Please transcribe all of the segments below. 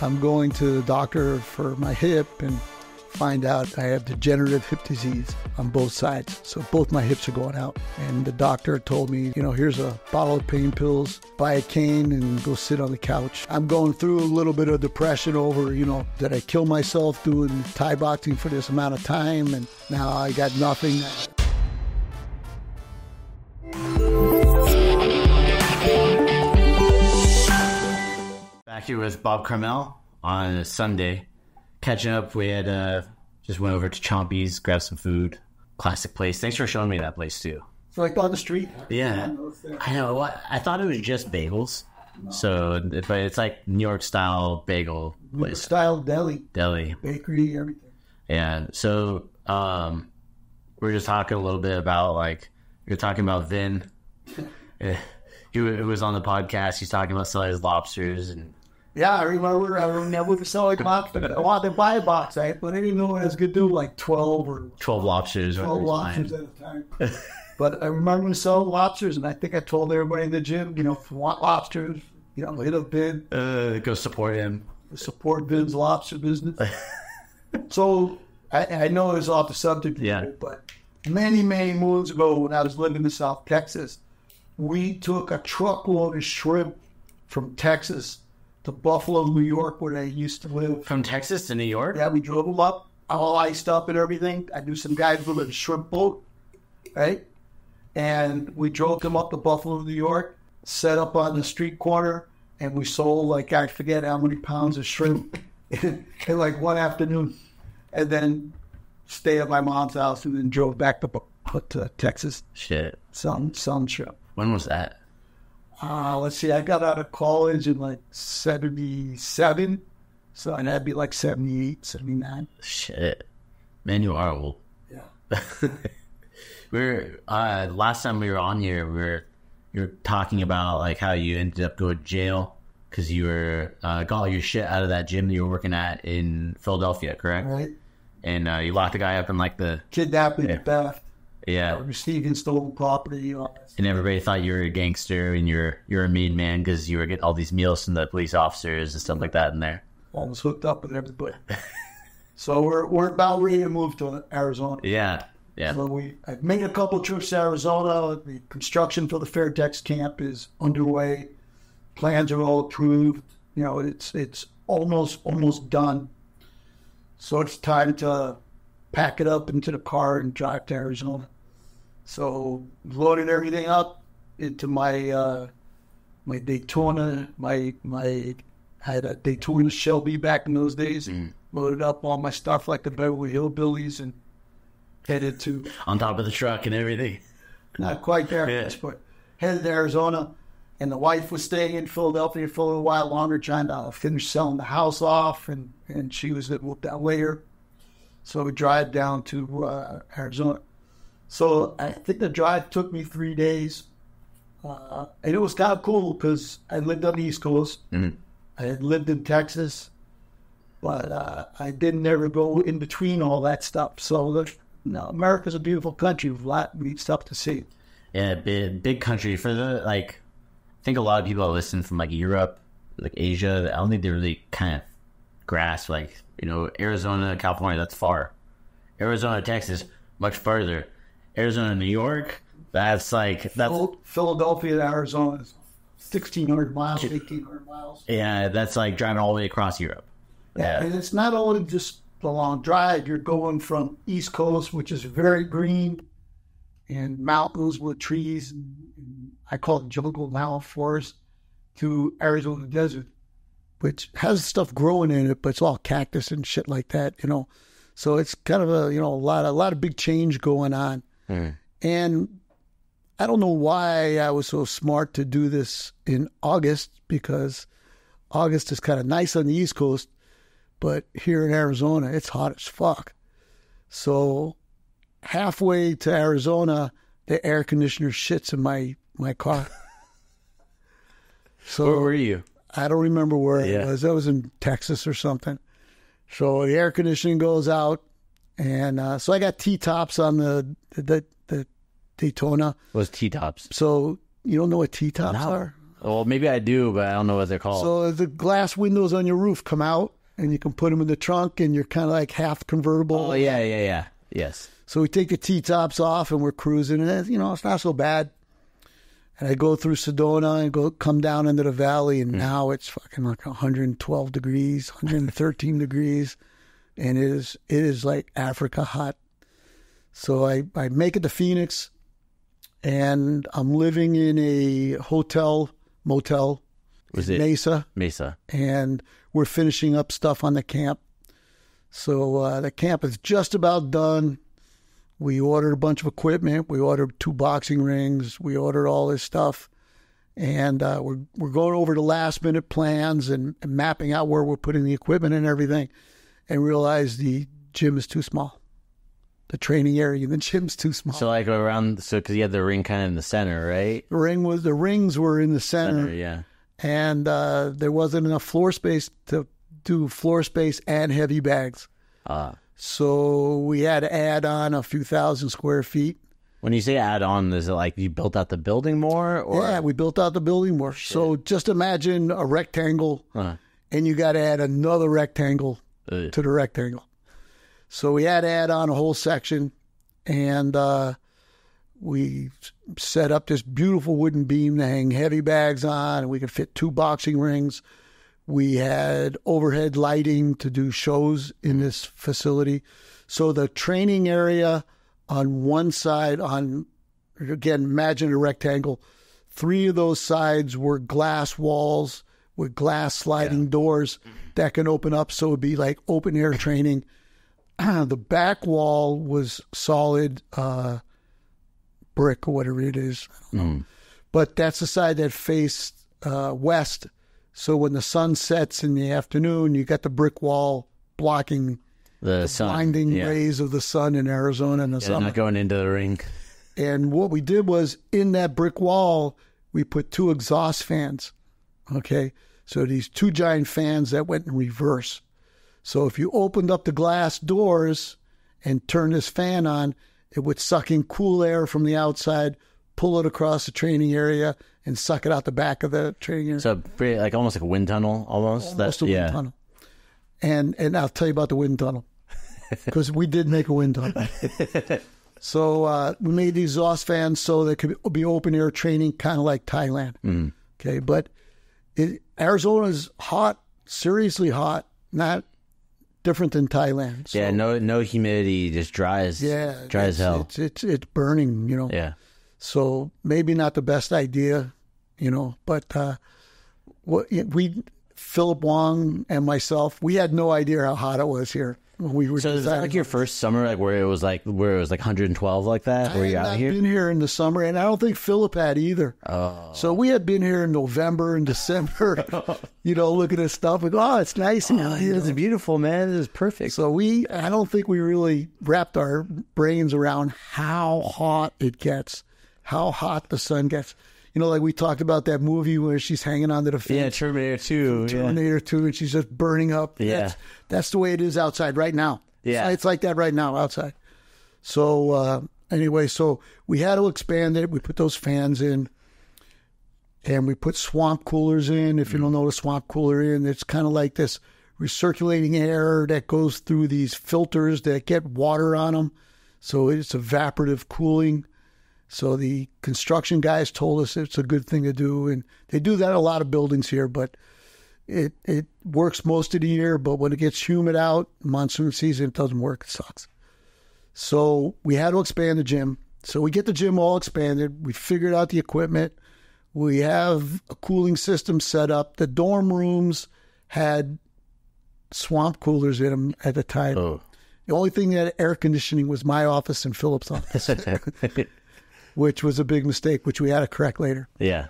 I'm going to the doctor for my hip and find out I have degenerative hip disease on both sides. So both my hips are going out. And the doctor told me, here's a bottle of pain pills, buy a cane and go sit on the couch. I'm going through a little bit of depression over, did I kill myself doing Thai boxing for this amount of time? And now I got nothing. Back here with Bob Karmel on a Sunday. Catching up, we had just went over to Chompy's, grabbed some food. Classic place. Thanks for showing me that place too. It's like on the street. Yeah, I know. What I thought it was just bagels. So, but it's like New York style bagel place. New York style deli, bakery, everything. Yeah. So, we're just talking a little bit about you're talking about Vin. He was on the podcast. He's talking about selling his lobsters and. Yeah, I remember selling lobsters. I wanted to buy a box, right? But I didn't know I was going to do like 12 lobsters. 12 lobsters at a time. But I remember selling lobsters, and I think I told everybody in the gym, if you want lobsters, hit up Vin. Go support him. Support Vin's lobster business. So I know it's off the subject, but many, many moons ago when I was living in South Texas, we took a truckload of shrimp from Texas to Buffalo, New York, where I used to live. From Texas to New York? Yeah, we drove them up, all iced up and everything. I knew some guys with a shrimp boat, right? And we drove them up to Buffalo, New York, set up on the street corner, and we sold, I forget how many pounds of shrimp in one afternoon. And then stay at my mom's house and then drove back to Texas. Shit. Some shrimp. When was that? Let's see, I got out of college in 77, so and that'd be 78, 79. Shit. Man, you are old. Yeah. Last time we were on here, you were talking about how you ended up going to jail because you were got all your shit out of that gym that you were working at in Philadelphia, correct? Right. And you locked the guy up in the kidnapping, theft. Yeah, receiving stolen property. And everybody thought you were a gangster and you're a mean man because you were getting all these meals from the police officers and stuff like that in there. Almost hooked up with everybody. So we're about ready to move to Arizona. Yeah. So I've made a couple trips to Arizona. The construction for the Fairtex camp is underway. Plans are all approved. It's almost done. So it's time to pack it up into the car and drive to Arizona. So loaded everything up into my my Daytona. I had a Daytona Shelby back in those days. Loaded up all my stuff like the Beverly Hillbillies and headed to on top of the truck and everything. Not quite there, but headed to Arizona. And the wife was staying in Philadelphia for a little while longer, trying to finish selling the house off, and she was moved out later. So we drive down to Arizona. So I think the drive took me 3 days. And it was kind of cool because I lived on the East Coast. Mm-hmm. I had lived in Texas, but I didn't ever go in between all that stuff. So America's a beautiful country with a lot of neat stuff to see. Yeah, big country. For I think a lot of people that listen from Europe, Asia, I don't think they really kind of grasp Arizona, California, that's far. Arizona, Texas, much further. Arizona, New York, that's Philadelphia to Arizona is 1,600 miles, 1,800 miles. Yeah, that's driving all the way across Europe. Yeah, and it's not only just the long drive. You're going from East Coast, which is very green, and mountains with trees, and I call it jungle now, forest, to Arizona desert, which has stuff growing in it, but it's all cactus and shit like that, So it's kind of a lot of big change going on. And I don't know why I was so smart to do this in August, because August is kind of nice on the East Coast, but here in Arizona, it's hot as fuck. So halfway to Arizona, the air conditioner shits in my car. So where were you? I don't remember where it was. I was in Texas or something. So the air conditioning goes out, and so I got T-tops on the Daytona. What's T-tops? So you don't know what T-tops are? Well, maybe I do, but I don't know what they're called. So the glass windows on your roof come out, and you can put them in the trunk, and you're kind of like half convertible. Oh, yeah. Yes. So we take the T-tops off, and we're cruising, and it's not so bad. And I go through Sedona and come down into the valley, and now it's fucking like 112 degrees, 113 degrees, and it is like Africa hot. So I make it to Phoenix, and I'm living in a motel in Mesa, and we're finishing up stuff on the camp. So the camp is just about done. We ordered a bunch of equipment. We ordered 2 boxing rings. We ordered all this stuff, and we're going over the last minute plans and mapping out where we're putting the equipment and everything, and realize the gym is too small. The training area in the gym's too small. So like because you had the ring kind of in the center, right? The rings were in the center, yeah. And there wasn't enough floor space to do floor space and heavy bags. So we had to add on a few thousand square feet. When you say add on, is it like you built out the building more? Or? Yeah, we built out the building more. Shit. So just imagine a rectangle, and you got to add another rectangle to the rectangle. So we had to add on a whole section, and we set up this beautiful wooden beam to hang heavy bags on, and we could fit 2 boxing rings. We had overhead lighting to do shows in this facility. So the training area on one side, again, imagine a rectangle. 3 of those sides were glass walls with glass sliding doors that can open up, so it would be like open air training. The back wall was solid brick or whatever it is. I don't know. But that's the side that faced west. So when the sun sets in the afternoon, you got the brick wall blocking the blinding rays of the sun in Arizona in the summer. Not going into the ring. And what we did was, in that brick wall, we put 2 exhaust fans. Okay? So these 2 giant fans that went in reverse. So if you opened up the glass doors and turned this fan on, it would suck in cool air from the outside, pull it across the training area, and suck it out the back of the training area. So like almost like a wind tunnel, almost a wind tunnel. And I'll tell you about the wind tunnel, because we did make a wind tunnel. So we made these exhaust fans so they could be open air training, kind of like Thailand. Okay, but Arizona's hot, seriously hot, not different than Thailand. So, yeah, no humidity, just dry as hell. It's burning, Yeah. So maybe not the best idea, but Philip Wong and myself, we had no idea how hot it was here when we were. So is that like your first summer, like where it was like 112 like that? Were you out here? I had been here in the summer, and I don't think Philip had either. Oh. So we had been here in November and December, looking at stuff. Like, it's nice. It's beautiful, man. It is perfect. So I don't think we really wrapped our brains around how hot it gets, how hot the sun gets. Like we talked about that movie where she's hanging onto the fence. Yeah, Terminator 2. Terminator 2, and she's just burning up. Yeah. That's the way it is outside right now. Yeah. It's like that right now outside. So anyway, so we had to expand it. We put those fans in, and we put swamp coolers in. If you don't know what a swamp cooler is, it's kind of like this recirculating air that goes through these filters that get water on them. So it's evaporative cooling. So the construction guys told us it's a good thing to do, and they do that in a lot of buildings here, but it works most of the year, but when it gets humid out, monsoon season, it doesn't work. It sucks. So we had to expand the gym. So we get the gym all expanded. We figured out the equipment. We have a cooling system set up. The dorm rooms had swamp coolers in them at the time. Oh. The only thing that had air conditioning was my office and Philip's office. Which was a big mistake, which we had to correct later. Yeah.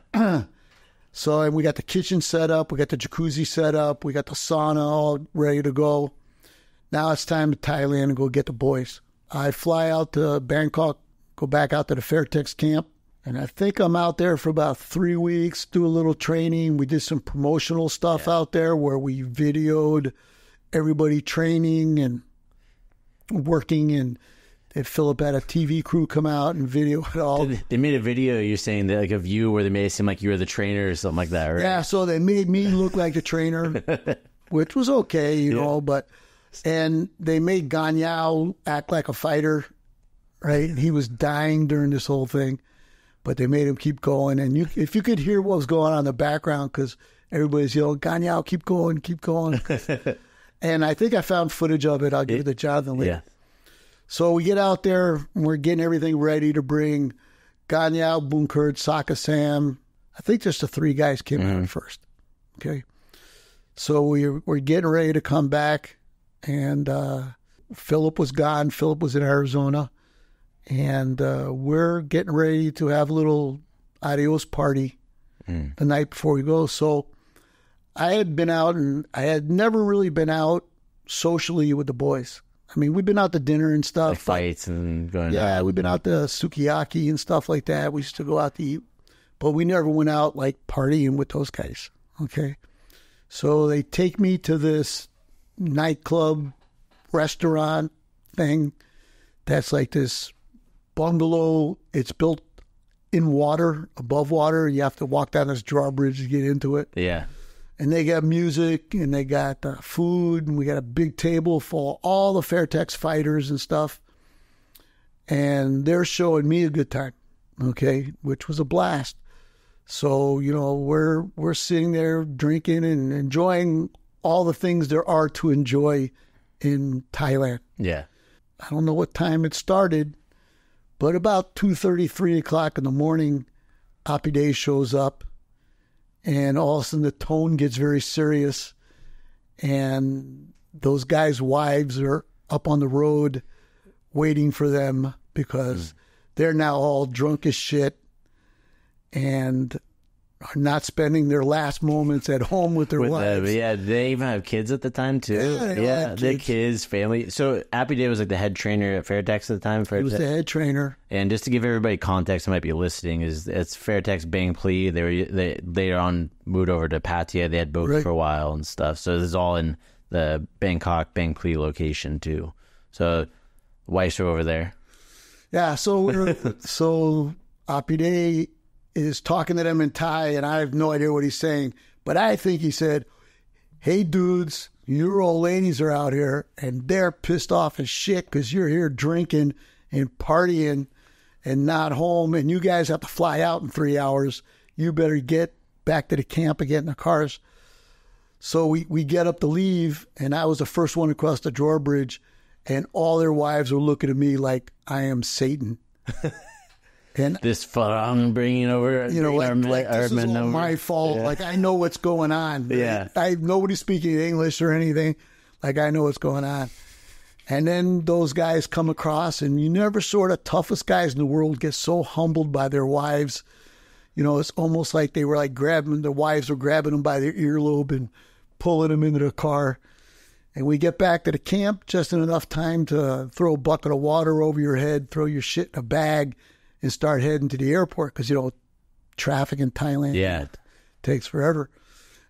So, and we got the kitchen set up. We got the jacuzzi set up. We got the sauna all ready to go. Now it's time to Thailand and go get the boys. I fly out to Bangkok, go back out to the Fairtex camp. And I think I'm out there for about 3 weeks, do a little training. We did some promotional stuff out there where we videoed everybody training and working, and Philip had a TV crew come out and video it all. They made a video, you're saying, that, like, of you where they made it seem like you were the trainer or something like that, right? Yeah, so they made me look like the trainer, which was okay, you know, and they made Ganyao act like a fighter, right? He was dying during this whole thing, but they made him keep going. And if you could hear what was going on in the background, because everybody's yelling, Ganyao, keep going, keep going. And I think I found footage of it. I'll give it to Jonathan later. Yeah. So we get out there, and we're getting everything ready to bring Ganyao, Bunkert, Saka Sam. I think just the 3 guys came out first. Okay. So we're getting ready to come back, and Philip was gone. Philip was in Arizona. And we're getting ready to have a little adios party the night before we go. So I had been out, and I had never really been out socially with the boys. I mean, we've been out to dinner and stuff. Like fights and going out. Yeah, we've been out to sukiyaki and stuff like that. We used to go out to eat. But we never went out, like, partying with those guys, okay? So they take me to this nightclub restaurant thing that's like this bungalow. It's built in water, above water. You have to walk down this drawbridge to get into it. Yeah. And they got music, and they got food, and we got a big table full of all the Fairtex fighters and stuff. And they're showing me a good time, okay, which was a blast. So, you know, we're sitting there drinking and enjoying all the things there are to enjoy in Thailand. Yeah. I don't know what time it started, but about 2:30, 3 o'clock in the morning, Apide shows up. And all of a sudden the tone gets very serious, and those guys' wives are up on the road waiting for them because they're now all drunk as shit and are not spending their last moments at home with their wives. Yeah, they even have kids at the time too. Yeah, they had kids, family. So Appy Day was like the head trainer at Fairtex at the time. He was the head trainer. And just to give everybody context, who might be listening, it's Fairtex Bang Plee. They on moved over to Pattaya. They had boats for a while and stuff. So this is all in the Bangkok Bang Plee location too. So wives are over there. Yeah. So Appy Day is talking to them in Thai, and I have no idea what he's saying. But I think he said, hey, dudes, your old ladies are out here, and they're pissed off as shit because you're here drinking and partying and not home, and you guys have to fly out in 3 hours. You better get back to the camp and get in the cars. So we get up to leave, and I was the first one across the drawbridge, and all their wives were looking at me like I am Satan. And this farang bringing over, you know, this is all my fault. Yeah. Like, I know what's going on. Yeah, nobody's speaking English or anything. Like, I know what's going on. And then those guys come across, and you never saw the toughest guys in the world get so humbled by their wives. You know, it's almost like they were like their wives were grabbing them by their earlobe and pulling them into the car. And we get back to the camp just in enough time to throw a bucket of water over your head, throw your shit in a bag, and start heading to the airport because, you know, traffic in Thailand takes forever.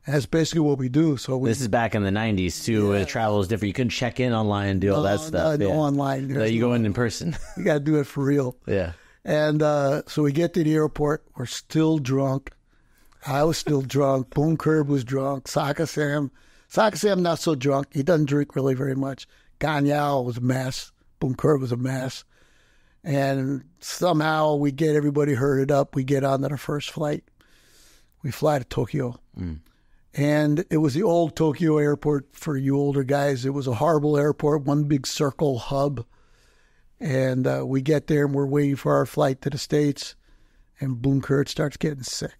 And that's basically what we do. So this is back in the 90s, too, where travel is different. You couldn't check in online and do all that stuff. No online. No, you go in person. You got to do it for real. Yeah. And so we get to the airport. We're still drunk. I was still drunk. Boom Curb was drunk. Saka Sam, not so drunk. He doesn't drink really very much. Ganyao was a mess. Boom Curb was a mess. And somehow we get everybody herded up. We get on to our first flight. We fly to Tokyo. And it was the old Tokyo airport for you older guys. It was a horrible airport, one big circle hub. And we get there, and we're waiting for our flight to the States. And Boom Kurt starts getting sick.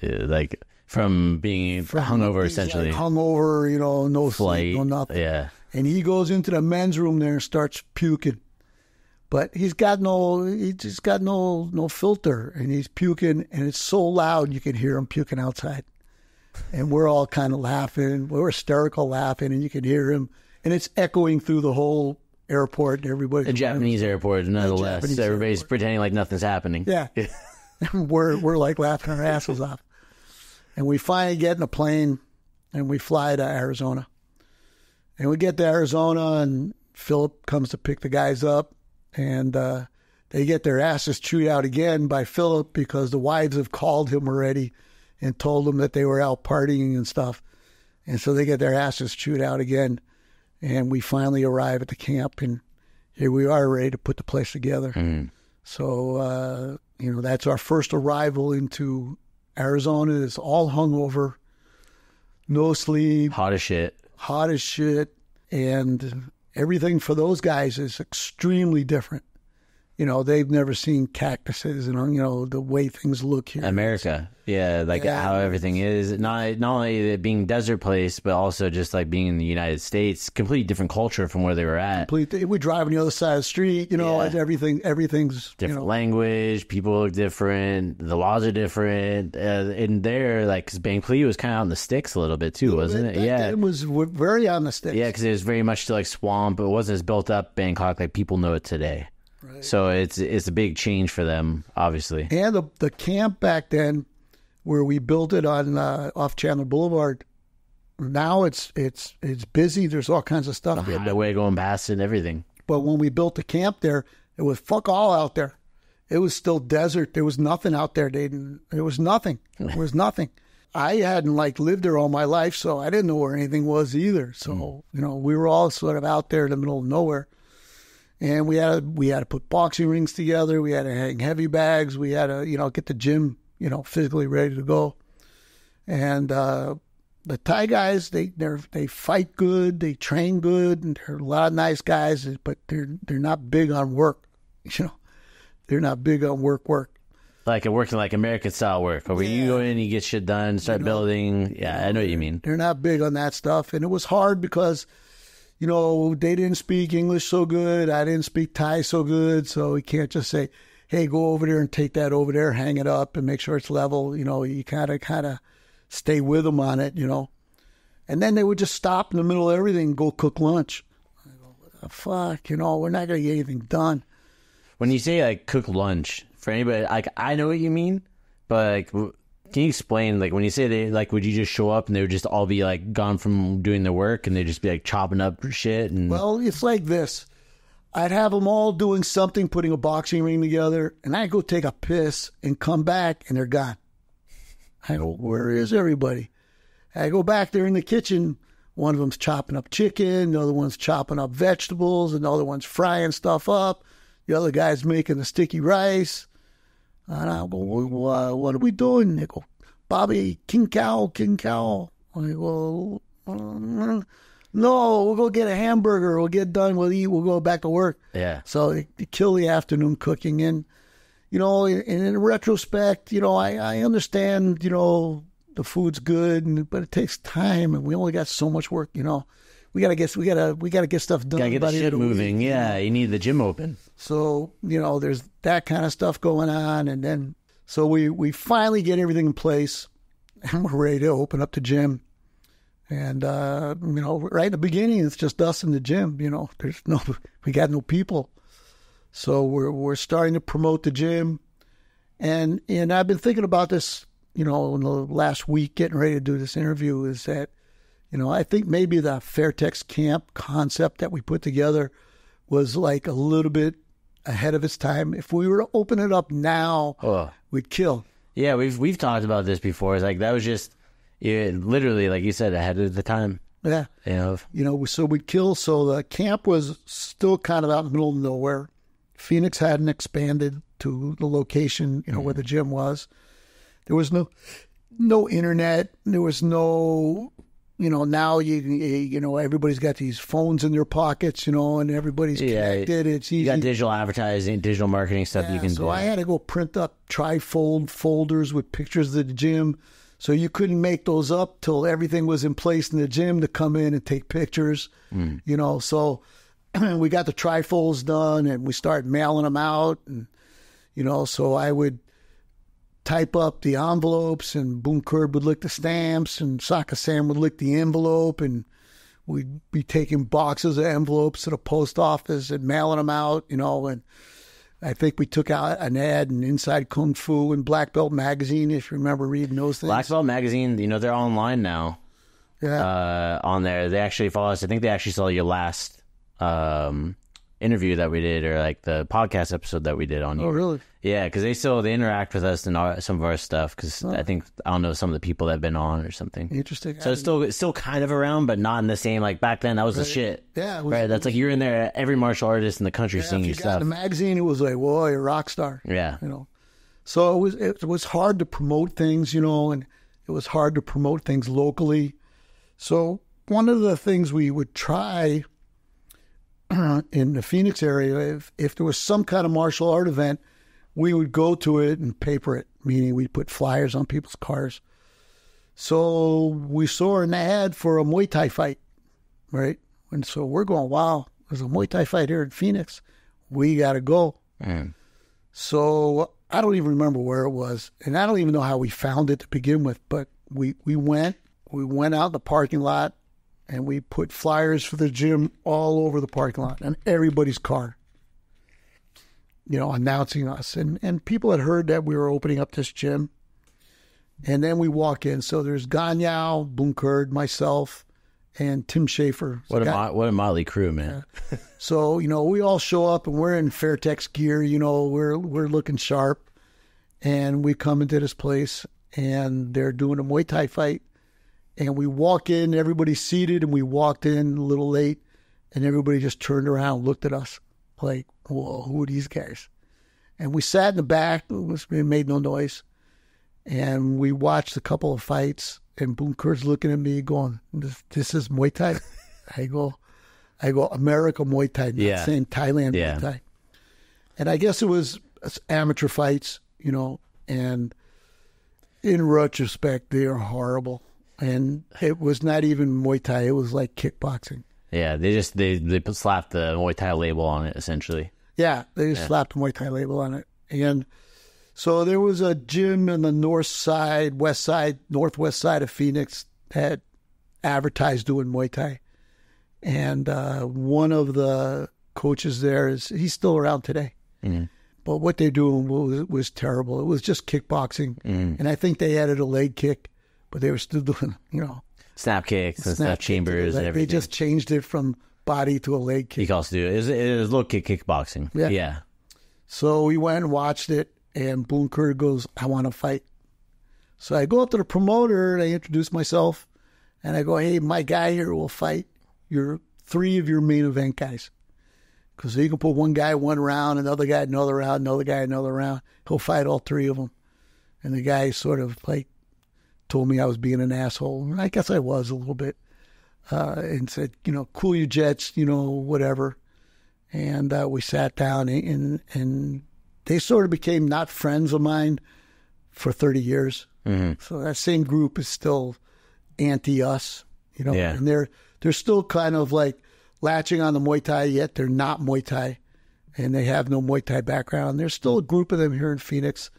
Like from being hungover, essentially. Like hungover, you know, no flight, sleep, no nothing. Yeah. And he goes into the men's room there and starts puking. But he just got no filter, and he's puking, and it's so loud you can hear him puking outside. And we're all kind of laughing. We're hysterical laughing, and you can hear him. And it's echoing through the whole airport. And everybody. A Japanese airport, nonetheless. Everybody's pretending like nothing's happening. Yeah. we're like laughing our asses off. And we finally get in a plane, and we fly to Arizona. And we get to Arizona, and Philip comes to pick the guys up. and they get their asses chewed out again by Philip because the wives have called him already and told him that they were out partying and stuff. And so they get their asses chewed out again. And we finally arrive at the camp, and here we are ready to put the place together. Mm. So, that's our first arrival into Arizona. It's all hungover, no sleep. Hot as shit. And everything for those guys is extremely different. They've never seen cactuses and, the way things look here. America. Yeah, how everything is. Not only it being desert place, but also just like being in the United States. Completely different culture from where they were at. We drive on the other side of the street, everything's... Different language, people look different, the laws are different. And there, because Bangkok was kind of on the sticks a little bit too, wasn't it? Yeah. It was very on the sticks. Yeah, because it was very much still like swamp. It wasn't as built up Bangkok like people know it today. Right. So it's a big change for them, obviously. And the camp back then, where we built it on off Chandler Boulevard, now it's busy. There's all kinds of stuff. The highway going past and everything. But when we built the camp there, it was fuck all out there. It was still desert. There was nothing out there. There was nothing. There was nothing. I hadn't lived there all my life, so I didn't know where anything was either. So we were all sort of out there in the middle of nowhere. And we had to put boxing rings together. We had to hang heavy bags. We had to, get the gym, physically ready to go. And the Thai guys, they fight good, they train good, and they're a lot of nice guys, but they're not big on work. They're not big on work. Like working like American style work, where you go in and you get shit done, start building. Yeah, I know what you mean. They're not big on that stuff, and it was hard because. They didn't speak English so good. I didn't speak Thai so good. So we can't just say, hey, go over there and take that over there, hang it up and make sure it's level. You kind of stay with them on it, And then they would just stop in the middle of everything and go cook lunch. I go, what the fuck? We're not going to get anything done. When you say cook lunch, for anybody, I know what you mean, but can you explain, when you say they, would you just show up and they would just all be, gone from doing their work and they'd just be, chopping up shit? And Well, it's like this. I'd have them all doing something, putting a boxing ring together, and I'd go take a piss and come back, and they're gone. I go, where is everybody? I go back there in the kitchen. One of them's chopping up chicken. The other one's chopping up vegetables. Another one's frying stuff up. The other guy's making the sticky rice. And I go, what are we doing? They go, Bobby, king cow. I go, no, we'll go get a hamburger. We'll get done. We'll eat. We'll go back to work. Yeah. So they kill the afternoon cooking. And, in retrospect, I understand, the food's good, but it takes time. And we only got so much work, We gotta get stuff done. Gotta get the shit moving. Yeah, you need the gym open. So there's that kind of stuff going on, and then so we finally get everything in place, and we're ready to open up the gym. And right in the beginning, it's just us in the gym. We got no people, so we're starting to promote the gym, and I've been thinking about this, in the last week, getting ready to do this interview. Is that I think maybe the Fairtex camp concept that we put together was a little bit ahead of its time. If we were to open it up now, we'd kill. Yeah, we've talked about this before. It's that was just literally, like you said, ahead of the time. Yeah. So we'd kill. So the camp was still kind of out in the middle of nowhere. Phoenix hadn't expanded to the location, where the gym was. There was no internet. There was no... now everybody's got these phones in their pockets, and everybody's connected. It's easy. You got digital advertising, digital marketing stuff you can do. So I had to go print up trifold folders with pictures of the gym. So you couldn't make those up till everything was in place in the gym to come in and take pictures. So we got the trifolds done and we started mailing them out. And, so I would type up the envelopes, and Boom Curb would lick the stamps, and Saka Sam would lick the envelope, and we'd be taking boxes of envelopes to the post office and mailing them out, and I think we took out an ad in Inside Kung Fu and Black Belt Magazine, if you remember reading those things. Black Belt Magazine, they're online now. Yeah. On there. They actually follow us. I think they actually saw your last interview that we did, or like the podcast episode that we did on you. Oh, really? Yeah, because they interact with us in some of our stuff. Because I don't know, some of the people that have been on or something. Interesting. So it's still kind of around, but not in the same, like back then. That was the shit. Yeah, right. That's like you're in there. Every martial artist in the country seeing your stuff. In the magazine, it was like, whoa, you're a rock star. Yeah. So it was hard to promote things, and it was hard to promote things locally. So one of the things we would try in the Phoenix area, if there was some kind of martial art event, we would go to it and paper it, meaning we'd put flyers on people's cars. So we saw an ad for a Muay Thai fight, right? And so we're going, wow, there's a Muay Thai fight here in Phoenix. We got to go. So I don't even remember where it was, and I don't even know how we found it to begin with, but we went out in the parking lot, and we put flyers for the gym all over the parking lot and everybody's car, announcing us. And people had heard that we were opening up this gym. And then we walk in. So there's Ganyao, Bunkerd, myself, and Tim Schaefer. What a motley crew, man. Yeah. So, we all show up and we're in Fairtex gear, we're looking sharp. And we come into this place and they're doing a Muay Thai fight. And we walk in, everybody's seated, and we walked in a little late, and everybody just turned around and looked at us like, whoa, who are these guys? And we sat in the back, we made no noise, and we watched a couple of fights, and Bunkerd's looking at me going, this is Muay Thai? I go, America Muay Thai, not saying Thailand Muay Thai. And I guess it was amateur fights, and in retrospect, they are horrible. And it was not even Muay Thai. It was like kickboxing. Yeah, they slapped the Muay Thai label on it, essentially. Yeah, they just slapped the Muay Thai label on it. And so there was a gym in the northwest side of Phoenix that advertised doing Muay Thai. And one of the coaches there he's still around today. Mm-hmm. But what they're doing was terrible. It was just kickboxing. Mm-hmm. And I think they added a leg kick. But they were still doing, snap kicks and snap chambers and everything. They just changed it from body to a leg kick. You can also do it. It was low kick kickboxing. Yeah. So we went and watched it, and Bunkerd goes, I want to fight. So I go up to the promoter, and I introduce myself, and I go, hey, my guy here will fight three of your main event guys. Because you can put one guy one round, another guy another round, another guy another round. He'll fight all three of them. And the guy sort of told me I was being an asshole. I guess I was a little bit. And said, cool your jets, whatever. And we sat down, and they sort of became not friends of mine for 30 years. Mm-hmm. So that same group is still anti-us, and they're still kind of like latching on the Muay Thai, yet they're not Muay Thai, and they have no Muay Thai background. There's still a group of them here in Phoenix,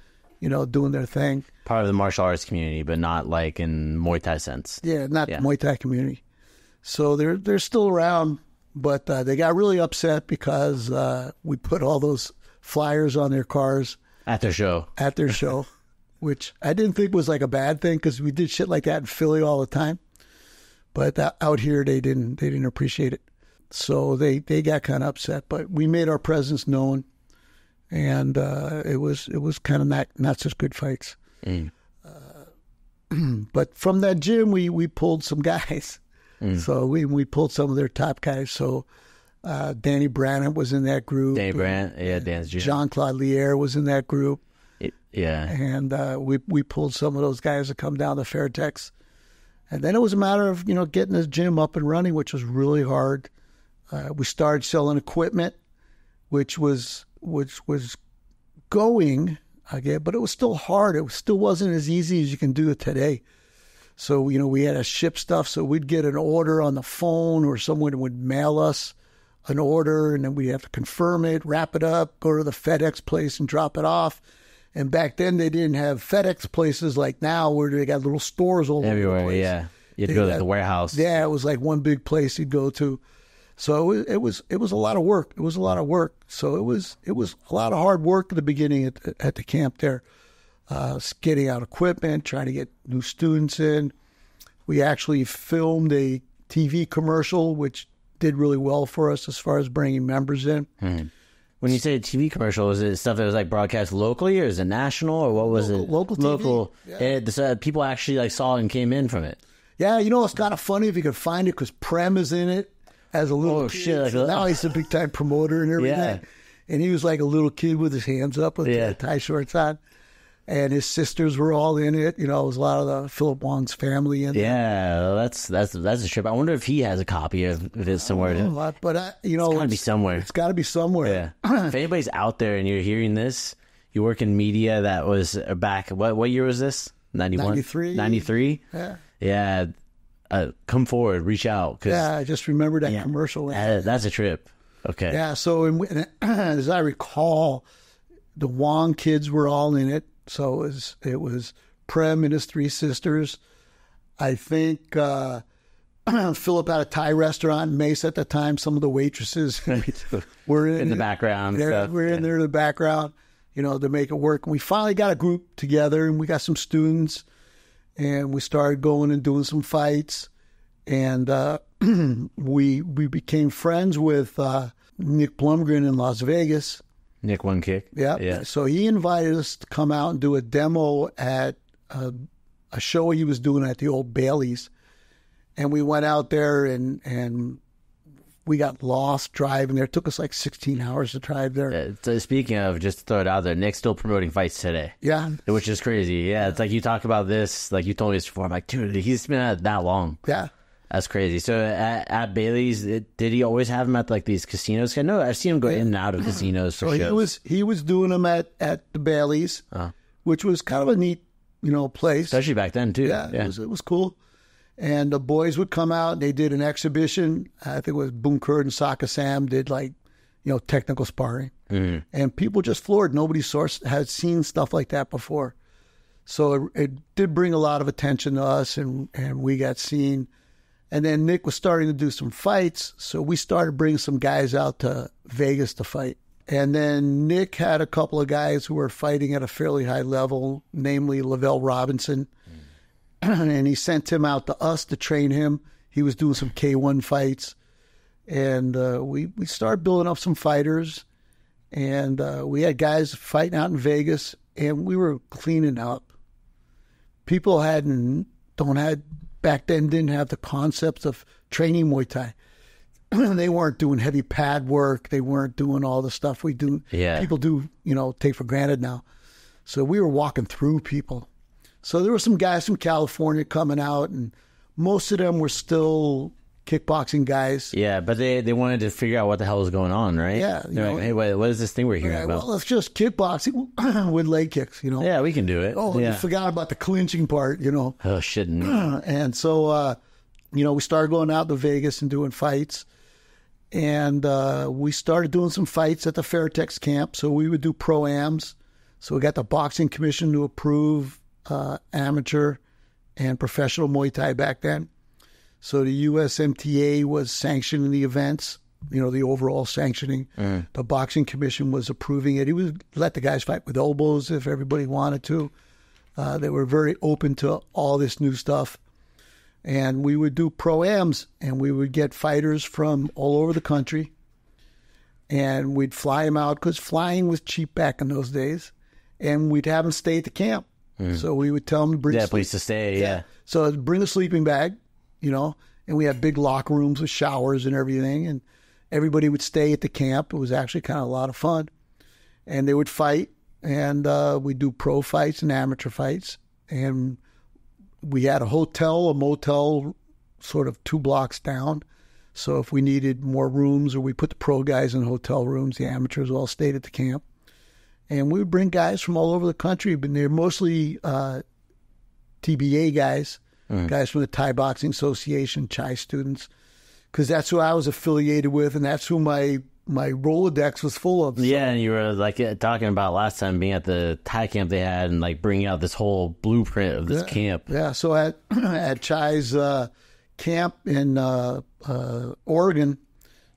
doing their thing. Part of the martial arts community, but not like in Muay Thai sense. Yeah, not the Muay Thai community. So they're still around, but they got really upset because we put all those flyers on their cars at their show, which I didn't think was like a bad thing because we did shit like that in Philly all the time. But out here they didn't appreciate it, so they got kind of upset. But we made our presence known, and it was kind of not such good fights. Mm. But from that gym, we pulled some guys. Mm. So we pulled some of their top guys. So Danny Brannon was in that group. Dan's gym. Jean-Claude Lier was in that group. And we pulled some of those guys to come down to Fairtex. And then it was a matter of, getting this gym up and running, which was really hard. We started selling equipment, which was going, but it was still hard. It still wasn't as easy as you can do it today. So, we had to ship stuff. So we'd get an order on the phone, or someone would mail us an order, and then we'd have to confirm it, wrap it up, go to the FedEx place and drop it off. And back then they didn't have FedEx places like now, where they got little stores all everywhere. Over the place. Yeah, you had to go to the warehouse. Yeah, it was like one big place you'd go to. So it was a lot of work. It was a lot of work. So it was a lot of hard work at the beginning at the camp there. Getting out equipment, trying to get new students in. We actually filmed a TV commercial, which did really well for us as far as bringing members in. When you say a TV commercial, is it stuff that was like broadcast locally, or is it national, or what was it? Local TV. Local. Yeah. People actually like saw and came in from it. Yeah, it's kind of funny if you could find it because Prem is in it as a little kid. Shit! So now he's a big time promoter and everything. Yeah. And he was like a little kid with his hands up with the tie shorts on. And his sisters were all in it. It was a lot of the Philip Wong's family in it. Yeah, that's a trip. I wonder if he has a copy of it somewhere. But it's got to be somewhere. It's got to be somewhere. Yeah. If anybody's out there and you're hearing this, you work in media. That was back. What year was this? 91? 93. 93? Yeah. Yeah. Come forward. Reach out. I just remember that commercial. That's a trip. Okay. Yeah. So as I recall, the Wong kids were all in it. So it was Prem and his three sisters. I think Philip had a Thai restaurant in Mesa at the time. Some of the waitresses were in the background. We're in there in the background, to make it work. And we finally got a group together, and we got some students, and we started going and doing some fights. And we became friends with Nick Blumgren in Las Vegas. Nick One Kick. Yeah. So he invited us to come out and do a demo at a show he was doing at the old Bailey's. And we went out there and we got lost driving there. It took us like 16 hours to drive there. So speaking of, just to throw it out there, Nick's still promoting fights today. Yeah. Which is crazy. Yeah. It's like you talk about this, like you told me this before. I'm like, dude, he's been at it that long. Yeah. That's crazy. So at Bailey's, did he always have him at like these casinos? I know I've seen him go in and out of casinos for shows. He was doing them at the Bailey's, which was kind of a neat, place. Especially back then too. Yeah. It was cool. And the boys would come out and they did an exhibition. I think it was Boomkurt and Saka Sam did like, technical sparring. Mm-hmm. And people just floored. Nobody had seen stuff like that before. So it did bring a lot of attention to us and we got seen. And then Nick was starting to do some fights, so we started bringing some guys out to Vegas to fight. And then Nick had a couple of guys who were fighting at a fairly high level, namely Lavelle Robinson. And he sent him out to us to train him. He was doing some K1 fights. And we started building up some fighters. And we had guys fighting out in Vegas, and we were cleaning up. People back then didn't have the concepts of training Muay Thai. They weren't doing heavy pad work. They weren't doing all the stuff we do. Yeah. People do, take for granted now. So we were walking through people. So there were some guys from California coming out, and most of them were still kickboxing guys. Yeah, but they wanted to figure out what the hell was going on, right? Yeah. They're like, hey, what is this thing we're hearing about? Well, it's just kickboxing with leg kicks, Yeah, we can do it. Oh, yeah. You forgot about the clinching part, Oh, shit. And so, we started going out to Vegas and doing fights. And we started doing some fights at the Fairtex camp. So we would do pro-ams. So we got the Boxing Commission to approve amateur and professional Muay Thai back then. So the USMTA was sanctioning the events, the overall sanctioning. The Boxing Commission was approving it. He would let the guys fight with elbows if everybody wanted to. They were very open to all this new stuff. And we would do pro-ams, and we would get fighters from all over the country. And we'd fly them out, because flying was cheap back in those days. And we'd have them stay at the camp. So we would tell them to bring a place to stay, yeah. So bring a sleeping bag, and we had big locker rooms with showers and everything. And everybody would stay at the camp. It was actually kind of a lot of fun. And they would fight, and we'd do pro fights and amateur fights. And we had a hotel, a motel, sort of 2 blocks down. So if we needed more rooms, or we put the pro guys in hotel rooms, the amateurs all stayed at the camp. And we would bring guys from all over the country, but they're mostly TBA guys, guys from the Thai Boxing Association, Chai students, because that's who I was affiliated with, and that's who my Rolodex was full of. Yeah, and you were like talking about last time being at the Thai camp they had, and like bringing out this whole blueprint of this camp. Yeah, so at Chai's camp in Oregon,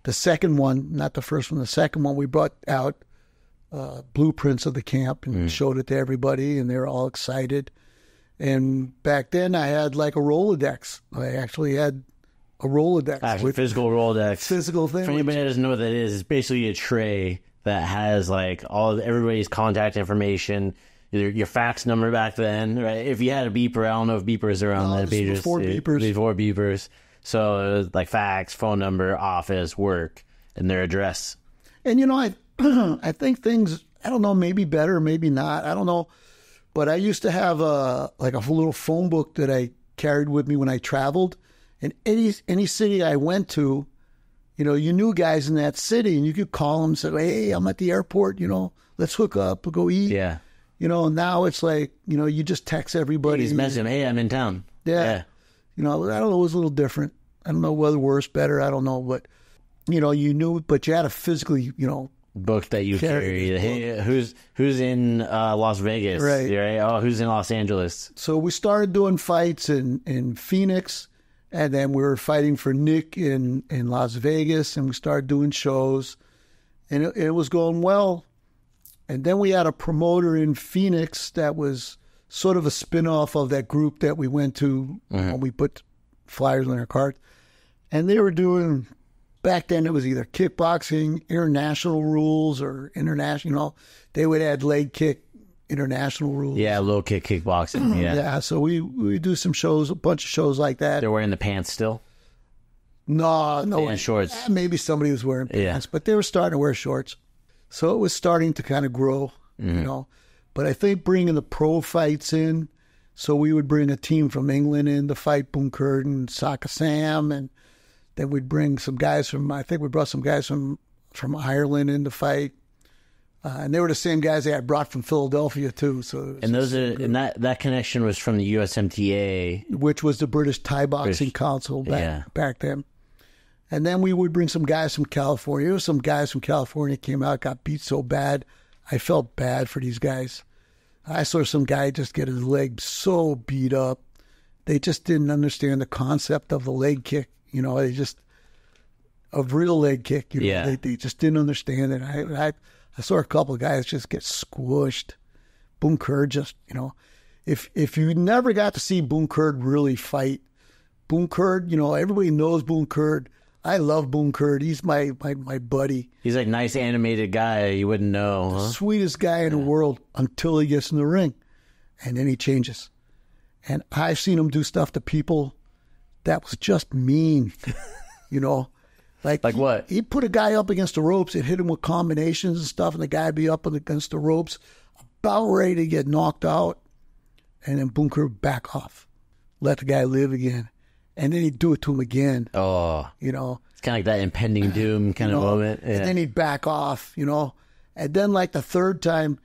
the second one, not the first one, the second one, we brought out blueprints of the camp and showed it to everybody, and they were all excited. And back then I had like a Rolodex. I actually had a Rolodex. Actually, physical Rolodex. Physical thing. For anybody that doesn't know what that is, it's basically a tray that has like everybody's contact information, your fax number back then, right? If you had a beeper, I don't know if beepers are on that page. Before beepers. Before beepers. So it was like fax, phone number, office, work, and their address. And I think things, I don't know, maybe better, maybe not. I don't know. But I used to have a little phone book that I carried with me when I traveled. And any city I went to, you knew guys in that city, and you could call them and say, hey, I'm at the airport, let's hook up, we'll go eat. Yeah. Now it's like, you just text everybody. Just message them, hey, I'm in town. Yeah. I don't know, it was a little different. I don't know whether worse, better, I don't know. But, you knew, but you had to physically, book that you carry. Hey, who's in Las Vegas? Right. Oh, who's in Los Angeles? So we started doing fights in Phoenix, and then we were fighting for Nick in Las Vegas, and we started doing shows, and it was going well. And then we had a promoter in Phoenix that was sort of a spin-off of that group that we went to when we put flyers on our cards. And they were doing, back then it was either kickboxing, international rules, or international, they would add leg kick, international rules. Yeah, low kick kickboxing. Yeah. Yeah, so we do some shows, a bunch of shows like that. They're wearing the pants still? No. And shorts. Maybe somebody was wearing pants, but they were starting to wear shorts. So it was starting to kind of grow, But I think bringing the pro fights in, so we would bring a team from England in to fight Bunkerd and Saka Sam, and then we'd bring some guys I think we brought some guys from Ireland in to fight. And they were the same guys that I brought from Philadelphia too. So and that connection was from the USMTA, which was the British Thai Boxing Council back then. And then we would bring some guys from California. There were some guys from California came out, got beat so bad, I felt bad for these guys. I saw some guy just get his leg so beat up. They just didn't understand the concept of the leg kick. Of real leg kick. They just didn't understand it. I saw a couple of guys just get squished. Bunkerd just, if you never got to see Bunkerd really fight, Bunkerd, everybody knows Bunkerd. I love Bunkerd. He's my buddy. He's like nice animated guy. You wouldn't know. Huh? Sweetest guy in the world until he gets in the ring. And then he changes. And I've seen him do stuff to people that was just mean, Like what? He put a guy up against the ropes and hit him with combinations and stuff, and the guy be up against the ropes, about ready to get knocked out. And then Bunkerd back off. Let the guy live again. And then he'd do it to him again. Oh. It's kind of like that impending doom kind of moment. Yeah. And then he'd back off, And then like the third time,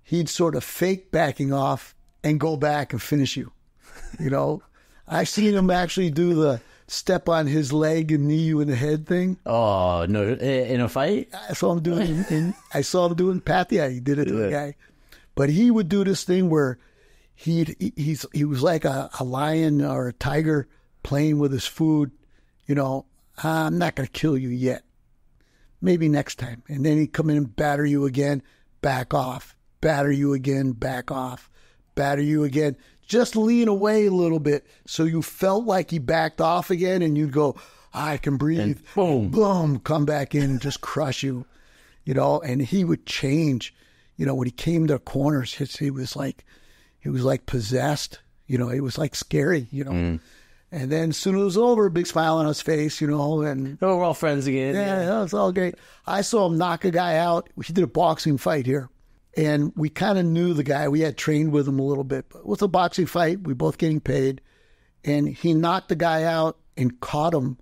he'd sort of fake backing off and go back and finish you. I've seen him actually do the step on his leg and knee you in the head thing. Oh, no. In a fight? I saw him do it in Pathia. He did it to the guy. But he would do this thing where he was like a lion or a tiger playing with his food. I'm not going to kill you yet. Maybe next time. And then he'd come in and batter you again, back off. Batter you again, back off. Batter you again. Just lean away a little bit so you felt like he backed off again, and you'd go, I can breathe. And boom. Boom. Come back in and just crush you. And he would change. When he came to corners, he was like possessed. It was like scary, And then as soon as it was over, a big smile on his face, and we're all friends again. Yeah, it's all great. I saw him knock a guy out. He did a boxing fight here. And we kind of knew the guy. We had trained with him a little bit. But it was a boxing fight. We both getting paid. And he knocked the guy out and caught him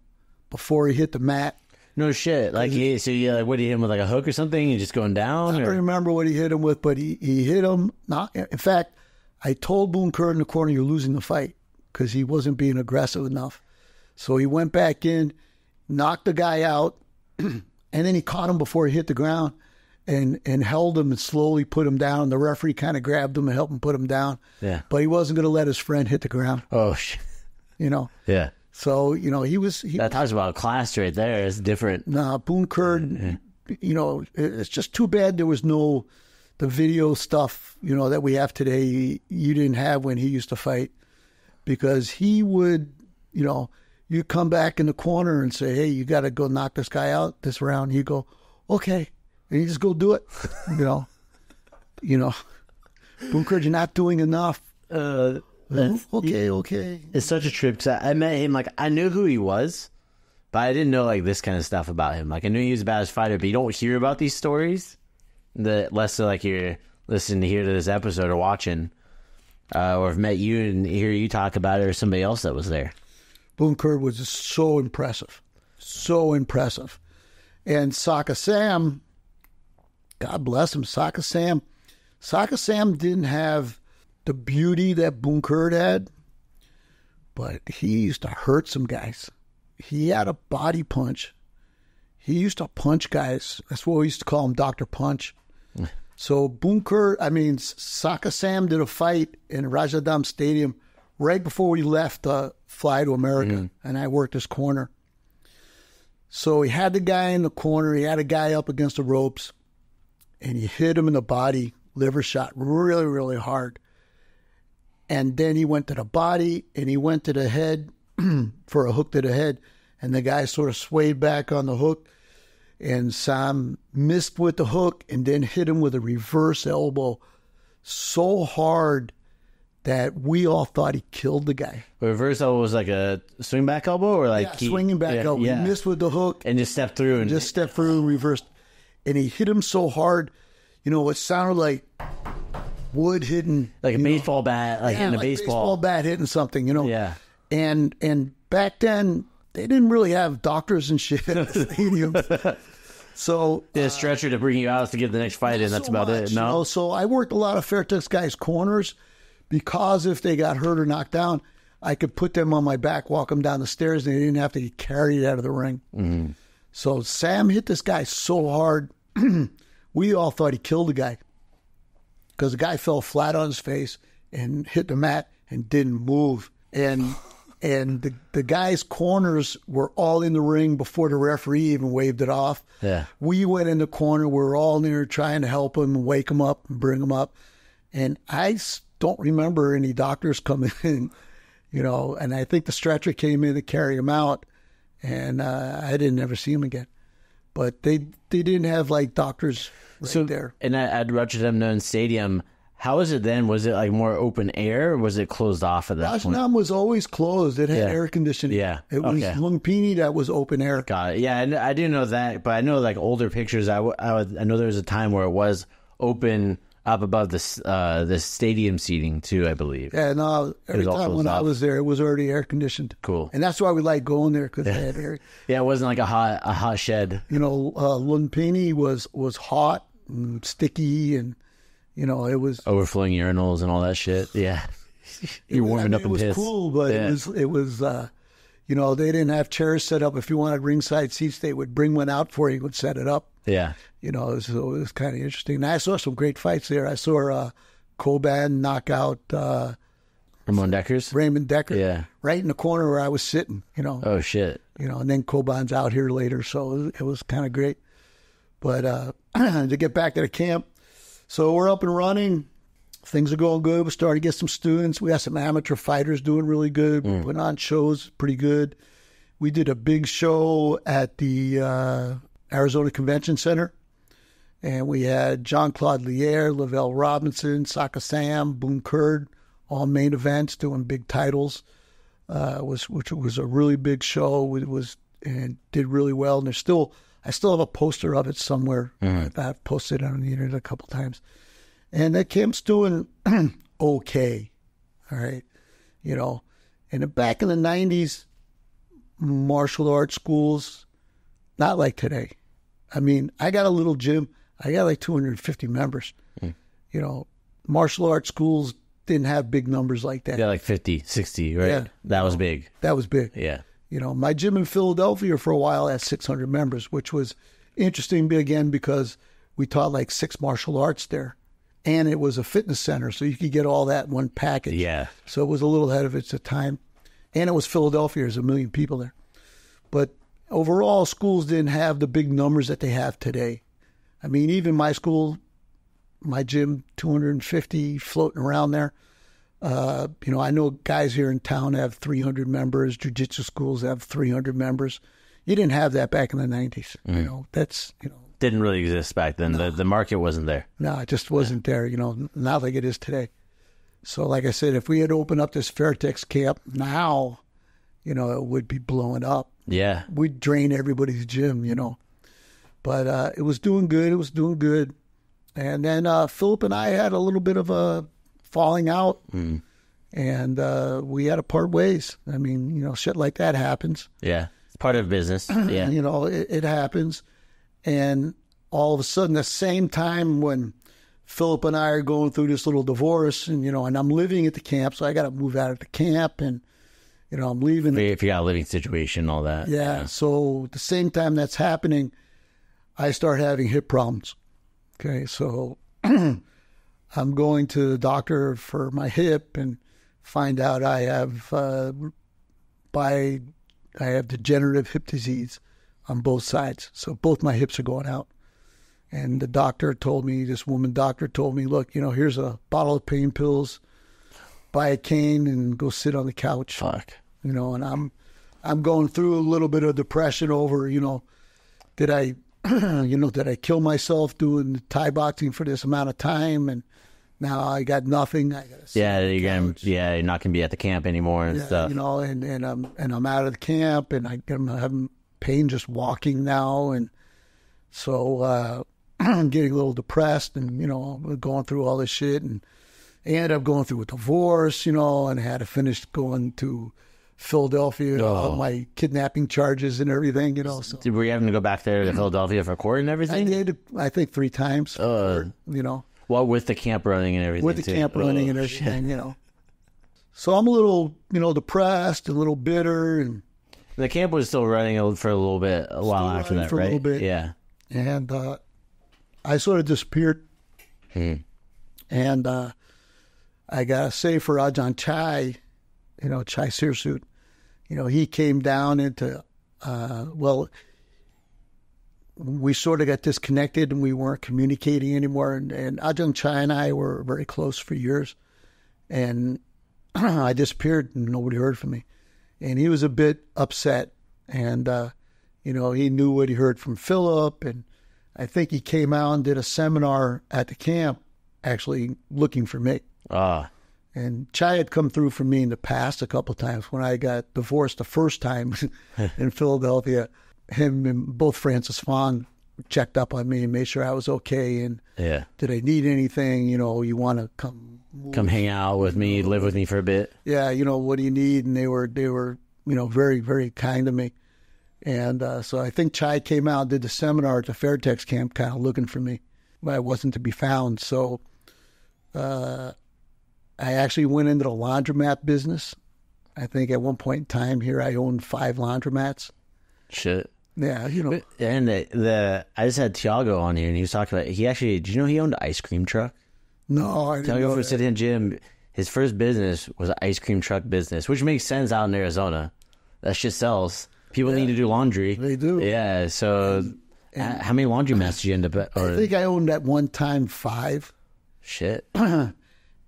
before he hit the mat. No shit. What did he hit him with, like a hook or something? And just going down? I don't remember what he hit him with, but he hit him. In fact, I told Bunkerd in the corner, you're losing the fight, because he wasn't being aggressive enough. So he went back in, knocked the guy out, and then he caught him before he hit the ground. And held him and slowly put him down. The referee kind of grabbed him and helped him put him down. Yeah. But he wasn't going to let his friend hit the ground. Oh, shit. Yeah. So, he was... that talks about class right there. It's different. Nah, Bunkerd, it's just too bad there was no... The video stuff, that we have today, you didn't have when he used to fight. Because he would, You come back in the corner and say, hey, you got to go knock this guy out this round. You go, okay. And you just go do it. Bunker, you're not doing enough. Okay. It's such a trip, because I met him, like, I knew who he was, but I didn't know, like, this kind of stuff about him. Like, I knew he was a badass fighter, but you don't hear about these stories, less so, like, you're listening to hear to this episode or watching, or have met you and hear you talk about it, or somebody else that was there. Bunker was just so impressive. So impressive. And Saka Sam, God bless him, Saka Sam didn't have the beauty that Bunker had, but he used to hurt some guys. He had a body punch. He used to punch guys. That's what we used to call him, Dr. Punch. So Saka Sam did a fight in Rajadam Stadium right before we left to fly to America, and I worked his corner. So he had the guy in the corner. He had a guy up against the ropes, and he hit him in the body, liver shot, really, really hard. And then he went to the body, and he went to the head for a hook to the head, and the guy sort of swayed back on the hook, and Sam missed with the hook and then hit him with a reverse elbow so hard that we all thought he killed the guy. The reverse elbow was like a swing back elbow, or like swinging back elbow. Yeah. He missed with the hook and just stepped through and reversed, and he hit him so hard, it sounded like wood hitting, like a baseball bat, in a baseball bat hitting something, Yeah. And back then they didn't really have doctors and shit at the stadiums. So a stretcher to bring you out to get the next fight in. That's about it. No. So I worked a lot of Fairtex guys' corners, because if they got hurt or knocked down, I could put them on my back, walk them down the stairs, and they didn't have to get carried out of the ring. Mm-hmm. So Sam hit this guy so hard, we all thought he killed the guy, because the guy fell flat on his face and hit the mat and didn't move. And the guy's corners were all in the ring before the referee even waved it off. Yeah. We went in the corner. We were all there trying to help him and wake him up and bring him up. And I don't remember any doctors coming in, and I think the stretcher came in to carry him out, and I didn't ever see him again. But they didn't have like doctors there. And at Rotterdam Stadium, how was it then? Was it like more open air, or was it closed off at that point? Rotterdam was always closed. It had air conditioning. Yeah. It was Lumpini that was open air. Got it. Yeah, and I didn't know that, but I know like older pictures. I know there was a time where it was open up above the stadium seating too, I believe. Yeah, no, every time when I was there, it was already air conditioned. Cool. And that's why we like going there, because it had air. Yeah, it wasn't like a hot shed. Lumpini was hot and sticky, and it was overflowing urinals and all that shit. Yeah. You're warming up and pissed. It was cool, but it was they didn't have chairs set up. If you wanted ringside seats, they would bring one out for you, would set it up. Yeah. So it was kind of interesting. And I saw some great fights there. I saw Coban knock out Raymond Decker. Yeah. Right in the corner where I was sitting, Oh, shit. And then Coban's out here later, so it was kind of great. But to get back to the camp, so we're up and running. Things are going good. We started to get some students. We got some amateur fighters doing really good. We put on shows pretty good. We did a big show at the Arizona Convention Center. And we had Jean-Claude Lier, Lavelle Robinson, Saka Sam, Boone Kurd, all main events doing big titles, which was a really big show. It was and did really well. And I still have a poster of it somewhere. I've posted it on the internet a couple times. And that camp's doing okay, all right, And back in the 90s, martial arts schools, not like today. I mean, I got a little gym. I got like 250 members. Martial arts schools didn't have big numbers like that. Yeah, like 50, 60, right? Yeah. That was big. That was big. Yeah. My gym in Philadelphia for a while had 600 members, which was interesting again because we taught like 6 martial arts there. And it was a fitness center, so you could get all that in one package. Yeah. So it was a little ahead of its time. And it was Philadelphia. There's 1 million people there. But overall, schools didn't have the big numbers that they have today. I mean, even my school, my gym, 250 floating around there. I know guys here in town have 300 members, jiu-jitsu schools have 300 members. You didn't have that back in the 90s. That's, Didn't really exist back then. No. The market wasn't there. No, it just wasn't there, not like it is today. So like I said, if we had opened up this Fairtex camp now, it would be blowing up. Yeah. We'd drain everybody's gym, But it was doing good. And then Philip and I had a little bit of a falling out, and we had to part ways. I mean, shit like that happens. Yeah. It's part of business. Yeah. It happens. And all of a sudden, the same time when Philip and I are going through this little divorce, and and I'm living at the camp, so I got to move out of the camp, and I'm leaving. If you got a living situation, all that. Yeah. So at the same time that's happening, I start having hip problems. Okay, so I'm going to the doctor for my hip and find out I have degenerative hip disease on both sides. So both my hips are going out. And this woman doctor told me, look, here's a bottle of pain pills, buy a cane and go sit on the couch. Fuck. And I'm going through a little bit of depression over, did I kill myself doing Thai boxing for this amount of time, and now I got nothing. I got you're not gonna be at the camp anymore and stuff. And I'm out of the camp, and I'm having pain just walking now, and so I'm getting a little depressed, and going through all this shit, and I ended up going through a divorce, and I had to finish going to Philadelphia, all my kidnapping charges and everything, So. Were you having to go back there to Philadelphia for court and everything? I did, I think 3 times. Well, with the camp running and everything. With the camp running and everything, So I'm a little, depressed, a little bitter, and the camp was still running for a little bit, a while after that, for right? A little bit. Yeah. And I sort of disappeared, and I gotta say for Ajahn Chai, Chai Sirsut, he came down into, we sort of got disconnected and we weren't communicating anymore. And Ajahn Chai and I were very close for years. And I disappeared and nobody heard from me. And he was a bit upset. And, he knew what he heard from Philip. And I think he came out and did a seminar at the camp, actually looking for me. And Chai had come through for me in the past a couple of times when I got divorced the first time in Philadelphia. Him and both Francis Fong checked up on me and made sure I was okay. And did I need anything? You want to come hang out with me, live with me for a bit? Yeah, what do you need? And they were very, very kind to me. And so I think Chai came out and did the seminar at the Fairtex camp, kind of looking for me, but I wasn't to be found. So I actually went into the laundromat business. I think at one point in time here, I owned 5 laundromats. Shit. Yeah, And I just had Tiago on here, and he was talking about, did you know he owned an ice cream truck? No, I didn't Tiago know for Sit-In Gym, his first business was an ice cream truck business, which makes sense out in Arizona. That shit sells. People need to do laundry. They do. Yeah, so how many laundromats did you end up at? I think I owned at one time 5. Shit.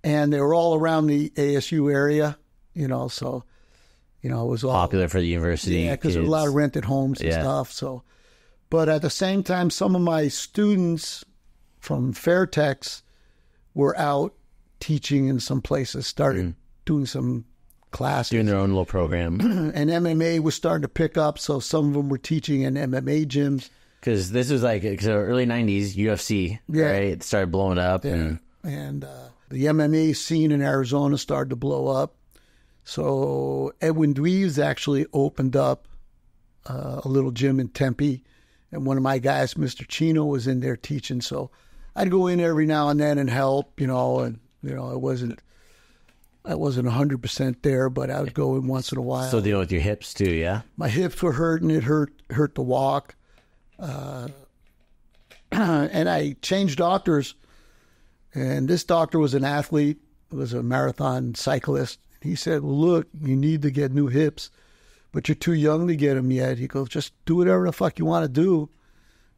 And they were all around the ASU area, so, it was all popular for the university. Yeah, because there were a lot of rented homes and stuff. So, but at the same time, some of my students from Fairtex were out teaching in some places, started doing some classes. Doing their own little program. And MMA was starting to pick up, so some of them were teaching in MMA gyms. Because this was early 90s, UFC, right? It started blowing up. Yeah. And the MMA scene in Arizona started to blow up. So Edwin Dweeves actually opened up a little gym in Tempe. And one of my guys, Mr. Chino, was in there teaching. So I'd go in every now and then and help, and, I wasn't 100% there, but I would go in once in a while. So deal with your hips too, yeah? My hips were hurting. It hurt to walk. And I changed doctors. And this doctor was an athlete, was a marathon cyclist. He said, well, look, you need to get new hips, but you're too young to get them yet. He goes, just do whatever the fuck you want to do.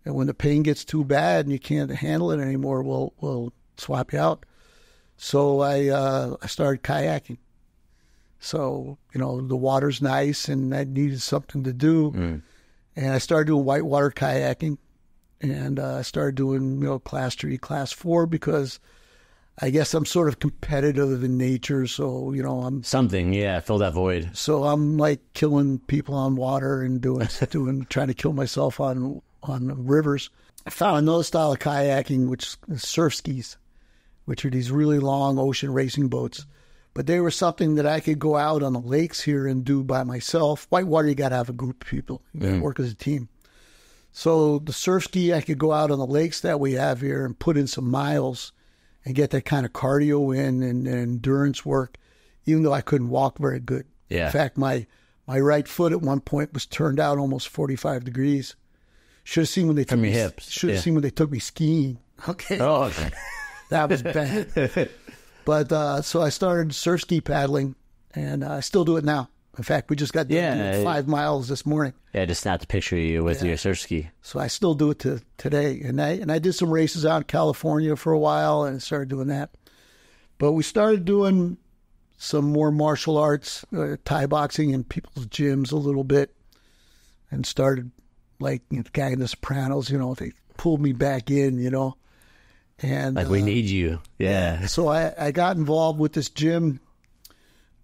And when the pain gets too bad and you can't handle it anymore, we'll swap you out. So I started kayaking. So, the water's nice and I needed something to do. And I started doing whitewater kayaking. And I started doing, class 3, class 4, because I guess I'm sort of competitive in nature. So, I'm... Something, yeah, fill that void. So I'm like killing people on water and trying to kill myself on rivers. I found another style of kayaking, which is surf skis, which are these really long ocean racing boats. But they were something that I could go out on the lakes here and do by myself. Whitewater, you got to have a group of people. You got to work as a team. So the surf ski, I could go out on the lakes that we have here and put in some miles and get that kind of cardio in and endurance work, even though I couldn't walk very good. Yeah. In fact, my right foot at one point was turned out almost 45 degrees. Should have seen when they took From your hips. Should have seen when they took me skiing. Okay. Oh, okay. That was bad. But so I started surf ski paddling, and I still do it now. In fact, we just got done doing 5 miles this morning. Yeah, I just snapped a picture of you with your surf ski. So I still do it today. And I did some races out in California for a while and started doing that. But we started doing some more martial arts, Thai boxing in people's gyms a little bit, and started like the guy in The Sopranos, they pulled me back in, And like, we need you. Yeah. So I got involved with this gym,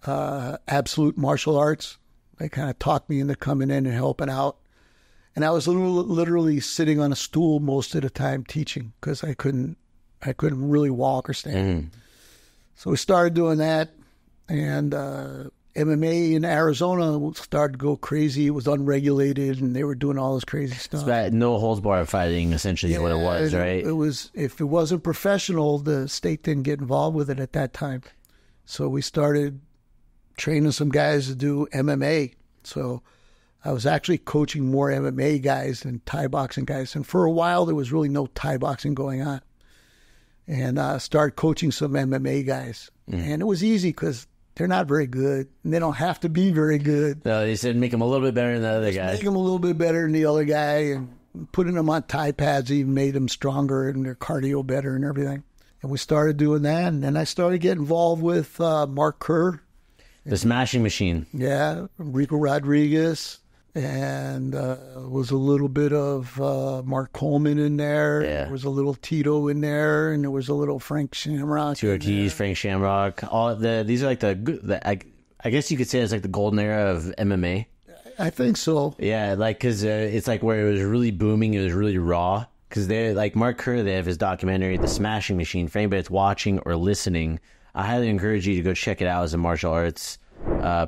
Absolute Martial Arts. They kind of talked me into coming in and helping out. And I was literally sitting on a stool most of the time teaching because I couldn't really walk or stand. So we started doing that, and MMA in Arizona started to go crazy. It was unregulated, and they were doing all this crazy stuff. It's no holds barred fighting, essentially, is what it was, right? It was. If it wasn't professional, the state didn't get involved with it at that time. So we started training some guys to do MMA. So I was actually coaching more MMA guys than Thai boxing guys. And for a while, there was really no Thai boxing going on. And I started coaching some MMA guys. And it was easy because they're not very good. And they don't have to be very good. No, they said make them a little bit better than the other guy. Make them a little bit better than the other guy. And putting them on Thai pads even made them stronger and their cardio better and everything. And we started doing that. And then I started getting involved with Mark Kerr. The Smashing Machine. Yeah, Rico Rodriguez. And was a little bit of Mark Coleman in there. Yeah. There was a little Tito in there. And there was a little Frank Shamrock. Two Ortiz, Frank Shamrock. These are like I guess you could say it's like the golden era of MMA. I think so. Yeah, like, because it's like where it was really booming, it was really raw. Because they're like Mark Kerr, they have his documentary, The Smashing Machine. For anybody that's watching or listening, I highly encourage you to go check it out as a martial arts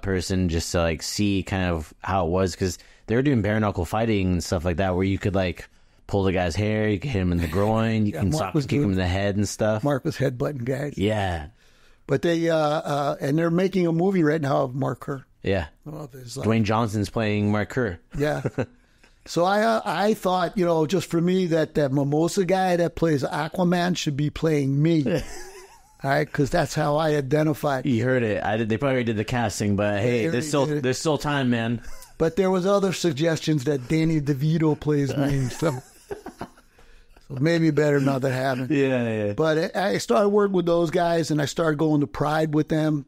person, just to like see kind of how it was. Because they were doing bare knuckle fighting and stuff like that, where you could like pull the guy's hair, you could hit him in the groin, you can kick him in the head and stuff. Mark was headbutting guys. Yeah. But they and they're making a movie right now of Mark Kerr. Yeah. Dwayne Johnson's playing Mark Kerr. Yeah. So I thought, just for me, that Mimosa guy that plays Aquaman should be playing me. All right, because that's how I identified. You heard it. They probably did the casting, but hey, there's still time, man. But there was other suggestions that Danny DeVito plays me. So maybe better not that happened. Yeah. But I started working with those guys, and I started going to Pride with them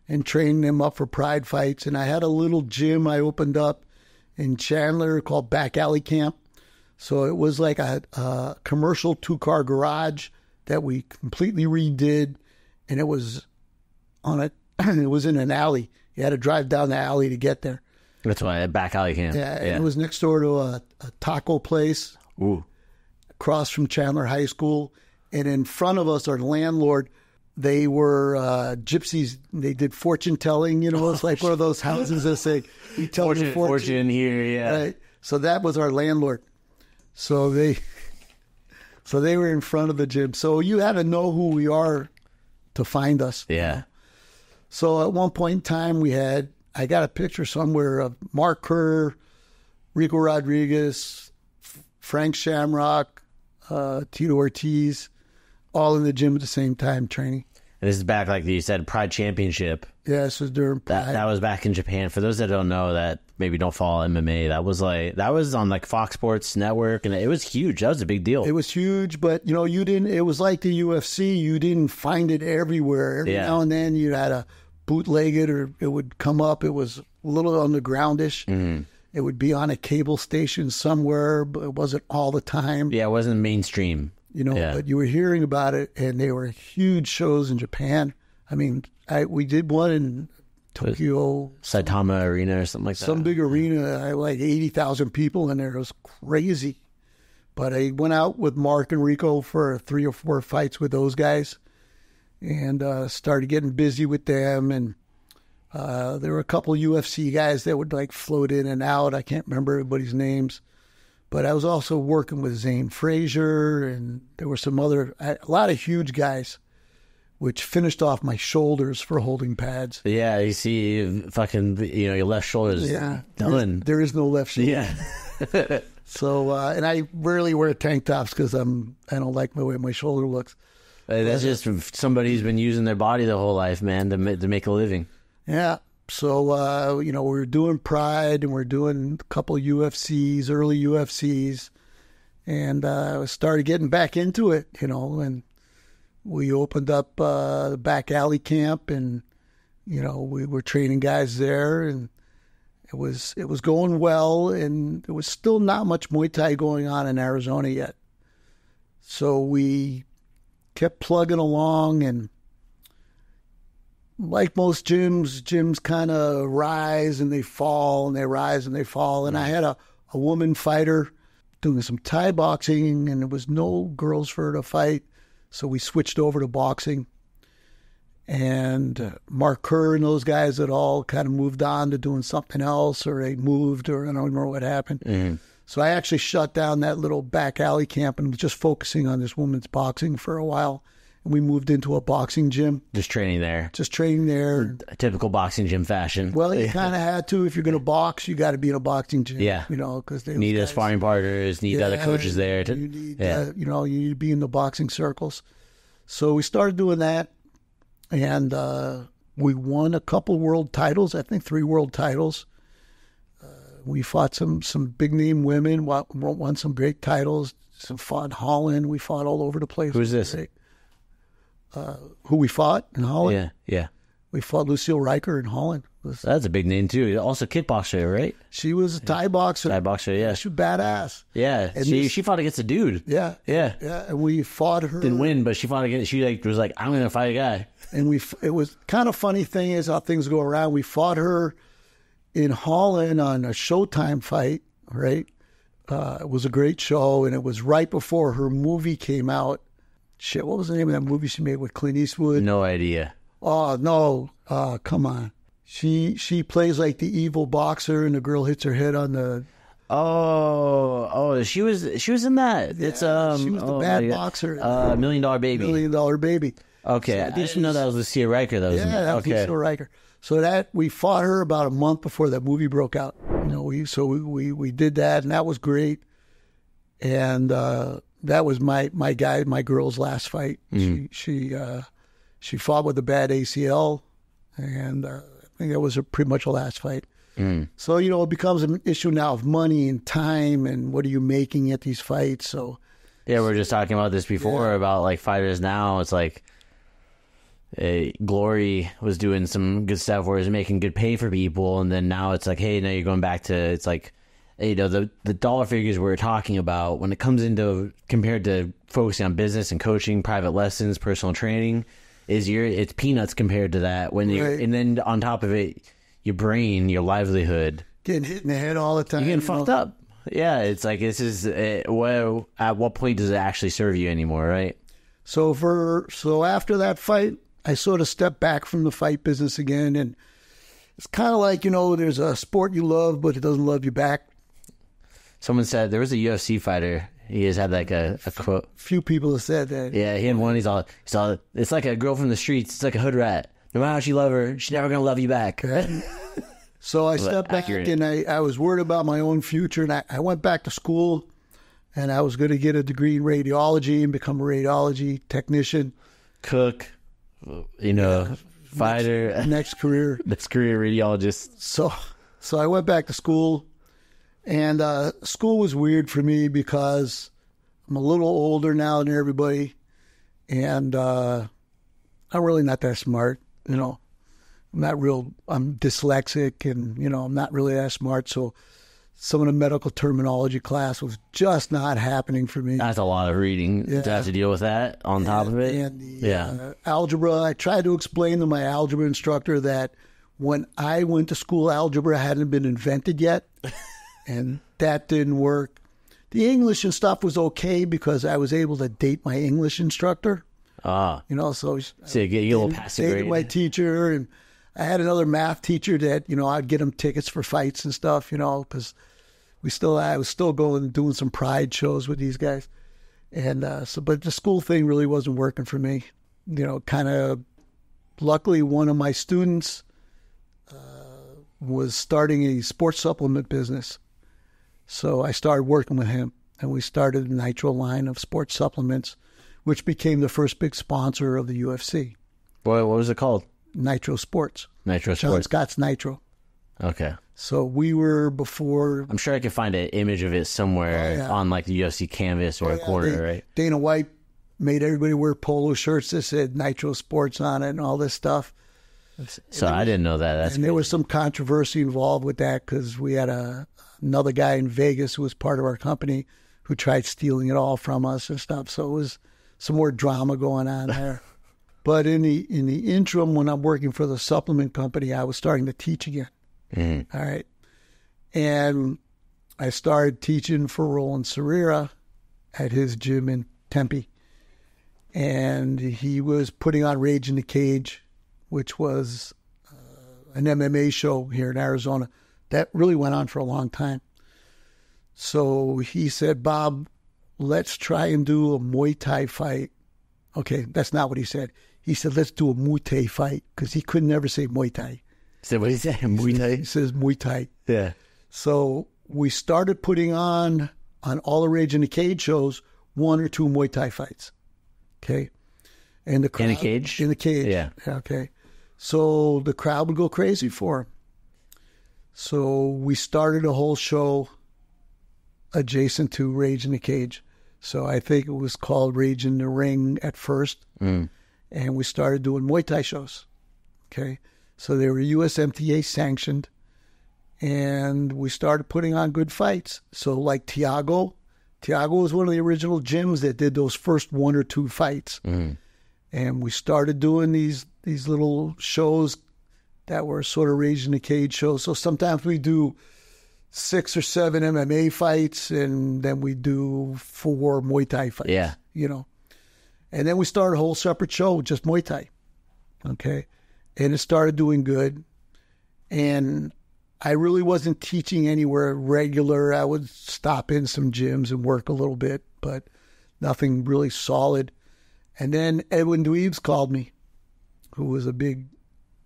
and training them up for Pride fights. And I had a little gym I opened up in Chandler called Back Alley Camp. So it was like a commercial 2-car garage that we completely redid, and it was it was in an alley. You had to drive down the alley to get there. That's why Back Alley Camp. Yeah, and it was next door to a taco place. Ooh. Across from Chandler High School, and in front of us, our landlord, they were gypsies. They did fortune telling. It's like one of those houses that say, "We tell you fortune here." Yeah. Right? So that was our landlord. So they were in front of the gym. So you had to know who we are to find us. Yeah. So at one point in time, I got a picture somewhere of Mark Kerr, Rico Rodriguez, Frank Shamrock, Tito Ortiz, all in the gym at the same time training. And this is back, like you said, Pride Championship. Yeah, this was during Pride. That was back in Japan. For those that don't know, that maybe don't follow MMA, that was on like Fox Sports Network, and it was huge. That was a big deal. It was huge, but you didn't. It was like the UFC. You didn't find it everywhere. Every now and then you had a bootleg it, or it would come up. It was a little undergroundish. Mm-hmm. It would be on a cable station somewhere, but it wasn't all the time. Yeah, it wasn't mainstream. But you were hearing about it, and they were huge shows in Japan. I mean, we did one in Tokyo, Saitama Arena or something like that. Some big arena, like 80,000 people in there. It was crazy. But I went out with Mark and Rico for 3 or 4 fights with those guys, and started getting busy with them. And there were a couple UFC guys that would like float in and out. I can't remember everybody's names. But I was also working with Zane Frazier, and there were a lot of huge guys, which finished off my shoulders for holding pads. Yeah, you see fucking, your left shoulder is done. There is no left shoulder. Yeah. So, and I rarely wear tank tops because I don't like the way my shoulder looks. That's just somebody who's been using their body the whole life, man, to make a living. Yeah. So, we were doing Pride, and we're doing a couple UFCs, early UFCs, and started getting back into it, and we opened up the back alley camp, and, we were training guys there, and it was going well, and there was still not much Muay Thai going on in Arizona yet. So we kept plugging along, and like most gyms kind of rise and they fall, and they rise and they fall. And I had a woman fighter doing some Thai boxing, and there was no girls for her to fight. So we switched over to boxing. And Mark Kerr and those guys had all kind of moved on to doing something else, or they moved, or I don't remember what happened. Mm-hmm. So I actually shut down that little back alley camp and was just focusing on this women's boxing for a while. And we moved into a boxing gym. Just training there. A typical boxing gym fashion. Well, you kind of had to. If you're going to box, you got to be in a boxing gym. Yeah. Because they need sparring partners, need other coaches there. You need to be in the boxing circles. So we started doing that, and we won a couple world titles. I think 3 world titles. We fought some big name women. Won some great titles. Fought in Holland. We fought all over the place. Who's this? Who we fought in Holland? Yeah. We fought Lucille Riker in Holland. That's a big name too. Also kickboxer, right? She was a Thai boxer. Yeah. She was badass. Yeah. And she fought against a dude. Yeah. And we fought her. Didn't win, but she fought against. She was like, I'm gonna fight a guy. And it was kind of funny thing is how things go around. We fought her in Holland on a Showtime fight. Right. It was a great show, and it was right before her movie came out. Shit, what was the name of that movie she made with Clint Eastwood? No idea. Oh, no. Come on. She plays like the evil boxer, and the girl hits her head on the... Oh, she was in that. Yeah, it's she was the bad boxer. $1 Million Baby. $1 Million Baby. Okay, so I didn't know that was Lucia Riker. That was Lucia Riker. So that we fought her about a month before that movie broke out. We did that, and that was great. And that was my girl's last fight. Mm-hmm. She fought with a bad ACL, and I think that was pretty much her last fight. Mm. So it becomes an issue now of money and time, and what are you making at these fights? So yeah, we were just talking about this before about like fighters now. It's like Glory was doing some good stuff where he's making good pay for people, and then now it's like, hey, now you're going back to it's like. The dollar figures we're talking about when it comes into compared to focusing on business and coaching, private lessons, personal training, it's peanuts compared to that. And then on top of it, your brain, your livelihood, getting hit in the head all the time, you're getting fucked up. Yeah, it's like this is at what point does it actually serve you anymore, right? So after that fight, I sort of stepped back from the fight business again, and it's kind of like there's a sport you love, but it doesn't love you back. Someone said there was a UFC fighter. He has had like a quote. Few people have said that. Yeah, he had one. He's all. It's like a girl from the streets. It's like a hood rat. No matter how much you love her, she's never gonna love you back. Okay. So I stepped back, and I was worried about my own future, and I went back to school, and I was going to get a degree in radiology and become a radiology technician, cook, fighter, next career radiologist. So So I went back to school, and school was weird for me because I'm a little older now than everybody, and I'm really not that smart, you know. I'm dyslexic, and, you know, I'm not really that smart, so some of the medical terminology class was just not happening for me. That's a lot of reading to have to deal with that on top of it. And the algebra, I tried to explain to my algebra instructor that when I went to school, algebra hadn't been invented yet, and that didn't work. The English and stuff was okay because I was able to date my English instructor. Ah. You know, so you get a little passing grade. My teacher, and I had another math teacher that, you know, I'd get him tickets for fights and stuff, you know, because I was still going and doing some pride shows with these guys. And but the school thing really wasn't working for me. You know, kind of, luckily one of my students was starting a sports supplement business. So I started working with him, and we started a Nitro line of sports supplements, which became the first big sponsor of the UFC. What was it called? Nitro Sports. Nitro John Sports. Scott's Nitro. Okay. So we were before... I'm sure I could find an image of it somewhere on like the UFC canvas or a corner, right? Dana White made everybody wear polo shirts that said Nitro Sports on it and all this stuff. So I didn't know that. There was some controversy involved with that because we had another guy in Vegas who was part of our company who tried stealing it all from us and stuff. So it was some more drama going on there. But in the interim, when I'm working for the supplement company, I was starting to teach again. Mm-hmm. All right. And I started teaching for Roland Serrera at his gym in Tempe. And he was putting on Rage in the Cage, which was an MMA show here in Arizona that really went on for a long time. So he said, Bob, let's try and do a Muay Thai fight. Okay, that's not what he said. He said, let's do a Muay Thai fight, because he could never say Muay Thai. So what did he say? Muay Thai? He says Muay Thai. Yeah. So we started putting on all the Rage in the Cage shows, 1 or 2 Muay Thai fights. Okay. And the crowd, in a cage? In the cage. Yeah. Okay. So the crowd would go crazy for him. So we started a whole show adjacent to Rage in the Cage. So I think it was called Rage in the Ring at first. Mm. And we started doing Muay Thai shows. Okay. So they were USMTA sanctioned. And we started putting on good fights. So like Tiago was one of the original gyms that did those first 1 or 2 fights. Mm. And we started doing these little shows that were sort of Rage in the Cage shows. So sometimes we do 6 or 7 MMA fights, and then we do 4 Muay Thai fights. Yeah. You know. And then we started a whole separate show, just Muay Thai. Okay. And it started doing good. And I really wasn't teaching anywhere regular. I would stop in some gyms and work a little bit, but nothing really solid. And then Edwin Dweebs called me, who was a big,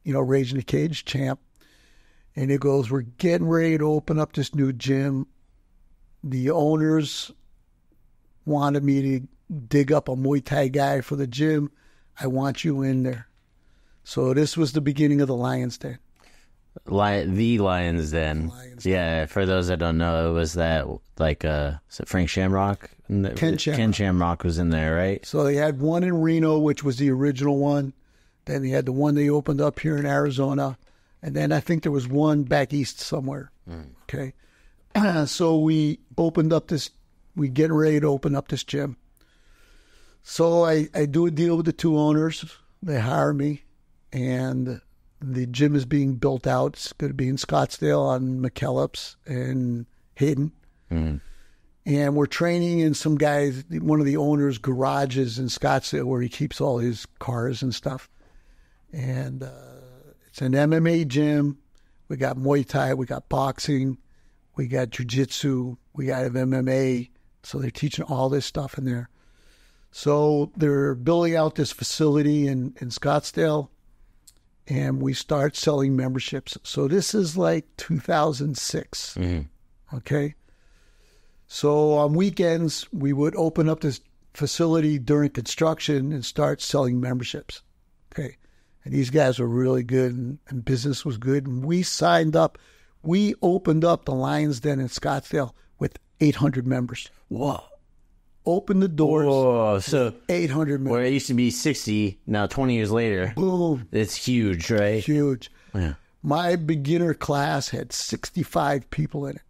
Rage in the Cage champ. And he goes, we're getting ready to open up this new gym. The owners wanted me to dig up a Muay Thai guy for the gym. I want you in there. So this was the beginning of the Lion's Den. The Lion's Den. Yeah, for those that don't know, it was that, is it Frank Shamrock? Ken Shamrock was in there, right? So they had one in Reno, which was the original one. Then they had the one they opened up here in Arizona. And then I think there was one back east somewhere. Mm. Okay. So we getting ready to open up this gym. So I do a deal with the 2 owners. They hire me, and the gym is being built out. It's going to be in Scottsdale on McKellips and Hayden. Mm. And we're training in some guys, one of the owners' garages in Scottsdale where he keeps all his cars and stuff. And it's an MMA gym. We got Muay Thai, we got boxing, we got jiu-jitsu, we got MMA. So they're teaching all this stuff in there. So they're building out this facility in Scottsdale, and we start selling memberships. So this is like 2006, okay? So on weekends, we would open up this facility during construction and start selling memberships, okay? And these guys were really good, and business was good. And we signed up We opened up the Lions Den in Scottsdale with 800 members. Whoa. Opened the doors. Whoa. So 800 members. where it used to be 60, now 20 years later. Boom. It's huge, right? Huge. Yeah. My beginner class had 65 people in it.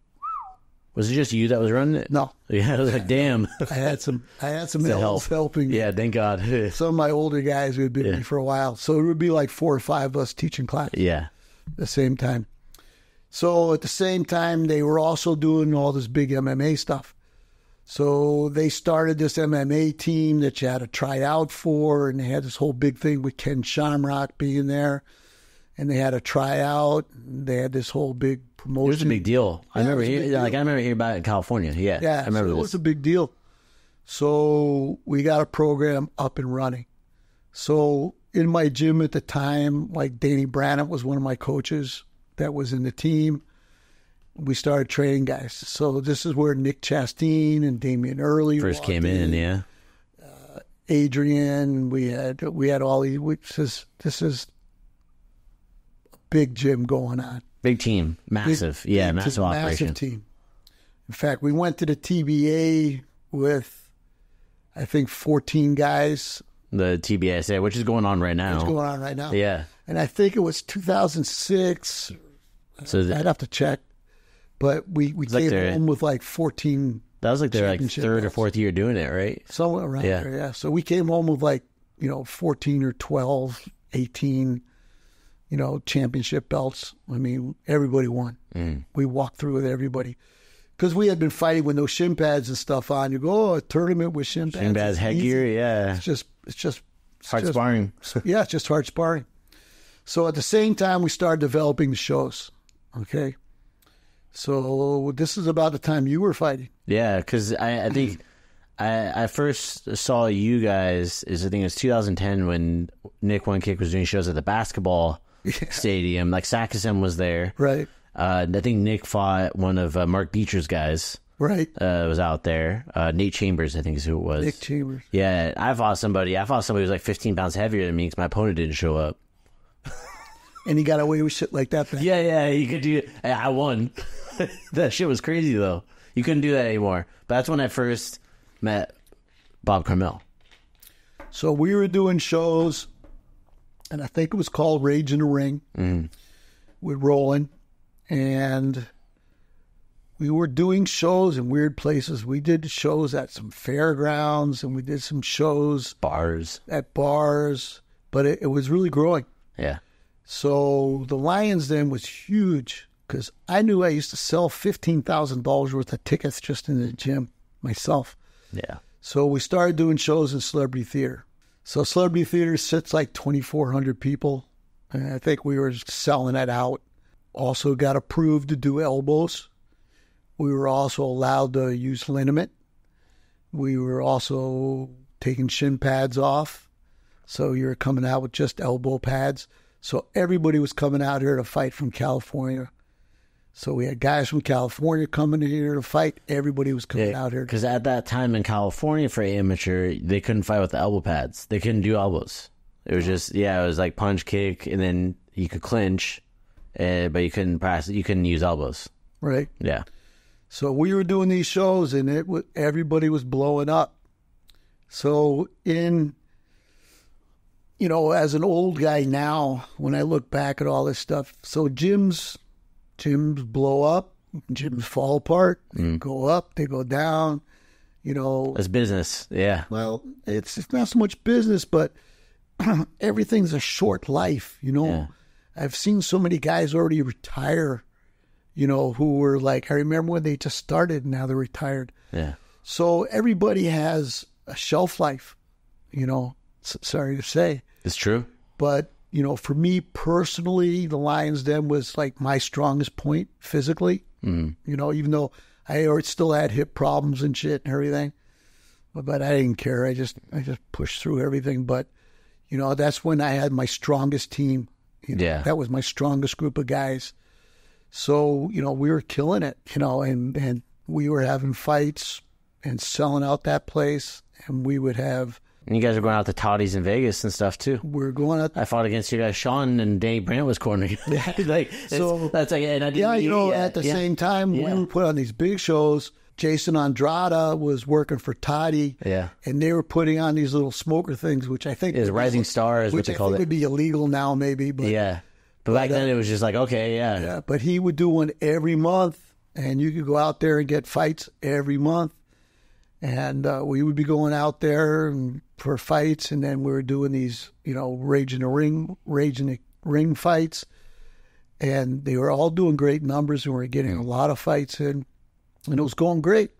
Was it just you that was running it? No. Yeah, I was like, damn. I had some elves helping. Yeah, thank God. Some of my older guys who had been with me for a while. So it would be like 4 or 5 of us teaching class Yeah. at the same time. So at the same time, they were also doing all this big MMA stuff. So they started this MMA team that you had to try out for, and they had this whole big thing with Ken Shamrock being there. And they had a tryout. They had this whole big promotion. It was a big deal. I remember hearing about it in California. Yeah, yeah, I remember so this. It was a big deal. So we got a program up and running. So in my gym at the time, like Danny Brannett was one of my coaches that was in the team. We started training guys. So this is where Nick Chastain and Damian Early first came in. Yeah, Adrian. We had all these. This is big gym going on. Big team. Massive. Massive operation. Massive team. In fact, we went to the TBA with, I think, 14 guys. The TBSA, which is going on right now. It's going on right now. Yeah. And I think it was 2006. So I'd have to check. But we came home with like 14. That was like their like third or fourth year doing it, right? Somewhere around there, yeah. So we came home with like, 14 or 12, 18, championship belts. I mean, everybody won. We walked through with everybody. Because we had been fighting with no shin pads and stuff on. You go, a tournament with shin pads. Shin pads, headgear, yeah. It's just hard sparring. Yeah, it's just hard sparring. So at the same time, we started developing the shows. Okay. So this is about the time you were fighting. Yeah, because I think I first saw you guys I think it was 2010 when Nick One Kick was doing shows at the basketball stadium. Like Sackism was there. Right. I think Nick fought one of Mark Beecher's guys. Right. Was out there. Nate Chambers, I think is who it was. Nick Chambers. Yeah, I fought somebody who was like 15 pounds heavier than me because my opponent didn't show up. And he got away with shit like that then? Yeah, you could do it. I won. That shit was crazy, though. You couldn't do that anymore. But that's when I first met Bob Karmel. So we were doing shows, and I think it was called Rage in the Ring with Roland. And we were doing shows in weird places. We did shows at some fairgrounds, and we did some shows at bars. But it was really growing. Yeah. So the Lions Den was huge because I knew I used to sell $15,000 worth of tickets just in the gym myself. Yeah. So we started doing shows in Celebrity Theater. So Celebrity Theater sits like 2,400 people. And I think we were selling that out. Also got approved to do elbows. We were also allowed to use liniment. We were also taking shin pads off. So you were coming out with just elbow pads. So everybody was coming out here to fight from California. So we had guys from California coming in here to fight. Everybody was coming out here. Because at that time in California for amateur, they couldn't fight with the elbow pads. They couldn't do elbows. It was just, it was like punch, kick, and then you could clinch, but you couldn't press. You couldn't use elbows. Right. Yeah. So we were doing these shows, and everybody was blowing up. So as an old guy now, when I look back at all this stuff, so gyms blow up, gyms fall apart, they go up, they go down, It's business, yeah. Well, it's not so much business, but everything's a short life, Yeah. I've seen so many guys already retire, who were like, I remember when they just started and now they're retired. Yeah. So everybody has a shelf life, sorry to say. It's true. But, for me personally, the Lions Den was like my strongest point physically. Even though I still had hip problems and shit and everything. But I didn't care. I just pushed through everything. But, that's when I had my strongest team. Yeah. That was my strongest group of guys. So, we were killing it, and we were having fights and selling out that place. And we would have And you guys are going out to Toddy's in Vegas and stuff too. We're going out. I fought against you guys, Sean, and Danny Brandt was cornering. Like, so that's like, and I didn't, at the same time, we were put on these big shows. Jason Andrada was working for Toddy, and they were putting on these little smoker things, which I think is Rising Star is what they called it. Would be illegal now, maybe, but but back then it was just like, okay, but he would do one every month, and you could go out there and get fights every month, and we would be going out there for fights, and then we were doing these, rage in the ring fights, and they were all doing great numbers, and we were getting a lot of fights in. And it was going great.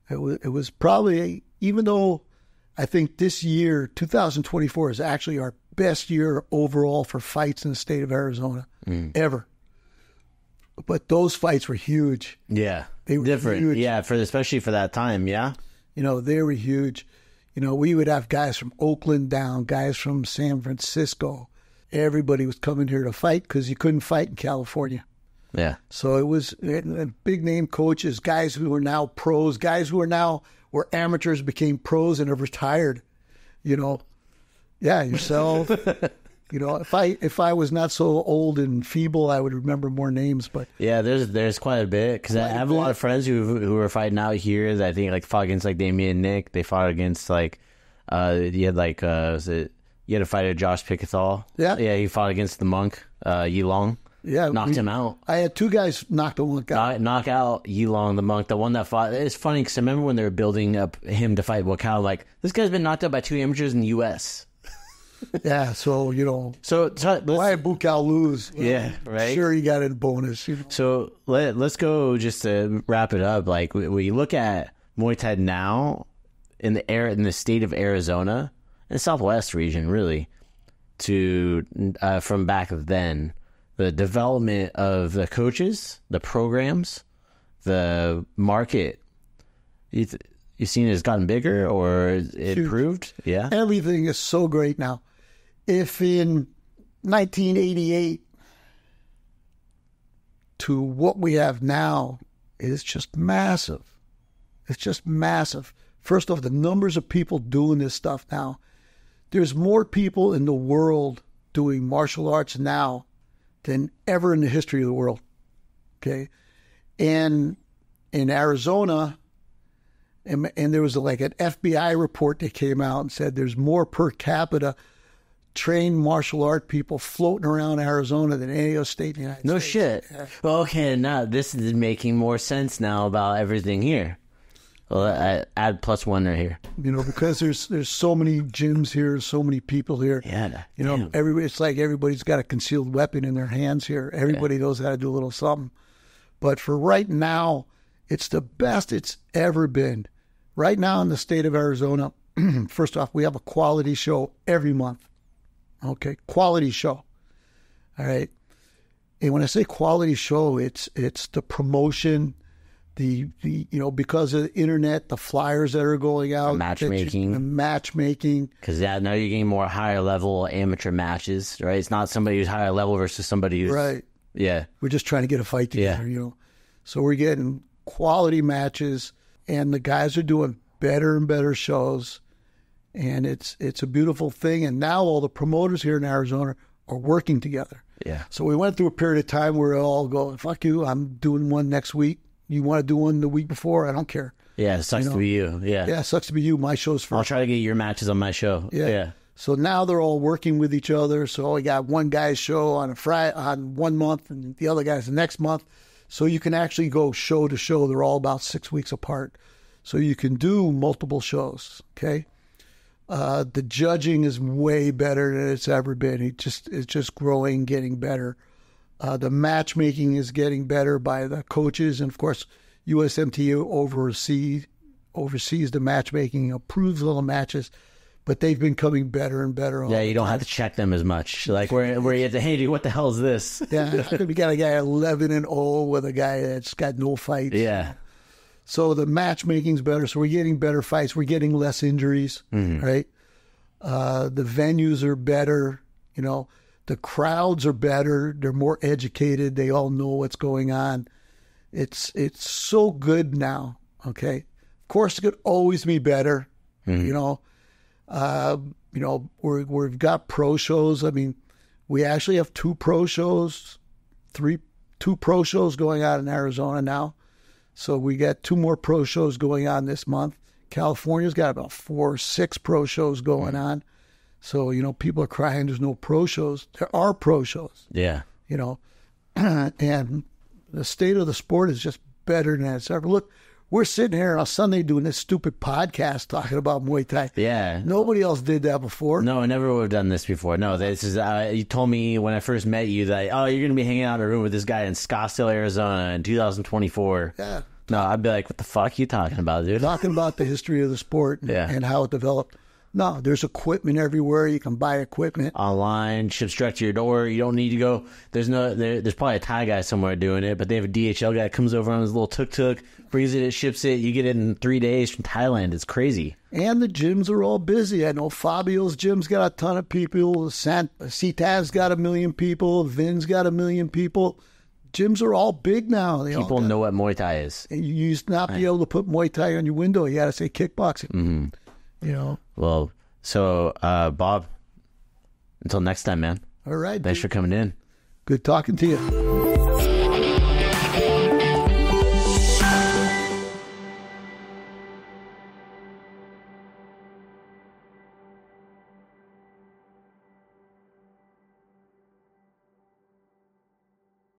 It was probably, even though I think this year, 2024, is actually our best year overall for fights in the state of Arizona ever. But those fights were huge. Yeah, they were different. Huge. Yeah, especially for that time. Yeah, they were huge. We would have guys from Oakland down, guys from San Francisco. Everybody was coming here to fight because you couldn't fight in California. Yeah. So it was big name coaches, guys who are now pros, guys who are now were amateurs, became pros and have retired. Yourself. If I was not so old and feeble, I would remember more names. But there's quite a bit because I have a lot of friends who are fighting out here. That I think like fought against like Damian Nick. They fought against like you had like you had a fighter Josh Pickethall. Yeah, he fought against the Monk Yi Long. Yeah, knocked him out. I had two guys knock the Monk out. Knock out Yi Long, the Monk, the one that fought. It's funny because I remember when they were building up him to fight Wakao, like, this guy's been knocked out by two amateurs in the U.S. Yeah, so, So why did Bukal lose? Well, yeah, right? Sure, he got a bonus. So let's go just to wrap it up. Like, when you look at Muay Thai now in the state of Arizona, and Southwest region, really, from back then, the development of the coaches, the programs, the market, you seen it's gotten bigger or it improved? Yeah. Everything is so great now. If in 1988 to what we have now is just massive. It's just massive. First off, the numbers of people doing this stuff now. There's more people in the world doing martial arts now than ever in the history of the world. Okay. And in Arizona, and there was like an FBI report that came out and said there's more per capita trained martial art people floating around Arizona than any other state in the United States. No shit. Yeah. Well, okay, now this is making more sense now about everything here. Well, I add +1 right here. Because there's so many gyms here, so many people here. Yeah. It's like everybody's got a concealed weapon in their hands here. Everybody knows how to do a little something. But for right now, it's the best it's ever been. Right now in the state of Arizona, first off, we have a quality show every month. Okay, quality show. All right. And when I say quality show, it's the promotion, the because of the internet, the flyers that are going out, the matchmaking. Because now you're getting more higher level amateur matches, right? It's not somebody who's higher level versus somebody who's right. Yeah, we're just trying to get a fight together, So we're getting quality matches, and the guys are doing better and better shows, and it's a beautiful thing. And now all the promoters here in Arizona are working together. Yeah. So we went through a period of time where we all go, "Fuck you! I'm doing one next week. You want to do one the week before? I don't care." Yeah, it sucks to be you. Yeah. Yeah, it sucks to be you. My show's first. I'll try to get your matches on my show. Yeah. So now they're all working with each other. So we got one guy's show on on 1 month and the other guy's the next month. So you can actually go show to show. They're all about 6 weeks apart. So you can do multiple shows, okay? The judging is way better than it's ever been. It's just growing, getting better. The matchmaking is getting better by the coaches. And, of course, USMTU oversees the matchmaking, approves all the matches. But they've been coming better and better. Yeah, you don't have to check them as much. Like where you have to, hey, dude, what the hell is this? Yeah, we got a guy 11-0 with a guy that's got no fights. Yeah. So the matchmaking's better. So we're getting better fights. We're getting less injuries, right? The venues are better. The crowds are better. They're more educated. They all know what's going on. It's so good now. Okay. Of course, it could always be better. You know, we've got pro shows. I mean, we actually have two pro shows going on in Arizona now. So we got 2 more pro shows going on this month. California's got about 4 or 6 pro shows going on. So, you know, people are crying there's no pro shows. There are pro shows. Yeah. You know, and the state of the sport is just better than it's ever. Look, we're sitting here on a Sunday doing this stupid podcast talking about Muay Thai. Yeah. Nobody else did that before. No, I never would have done this before. No, this is, you told me when I first met you that, oh, you're going to be hanging out in a room with this guy in Scottsdale, Arizona in 2024. Yeah. No, I'd be like, what the fuck are you talking about, dude? Talking about the history of the sport and how it developed. No, there's equipment everywhere. You can buy equipment. Online, ships direct to your door. You don't need to go. There's probably a Thai guy somewhere doing it, but they have a DHL guy that comes over on his little tuk-tuk, brings it, ships it. You get it in 3 days from Thailand. It's crazy. And the gyms are all busy. I know Fabio's gym's got a ton of people. Citan's got 1 million people. Vin's got 1 million people. Gyms are all big now. People know what Muay Thai is. And you used to not be able to put Muay Thai on your window. You got to say kickboxing. Mm-hmm. You know. Well, so Bob, until next time, man. All right. Thanks for coming in. Good talking to you.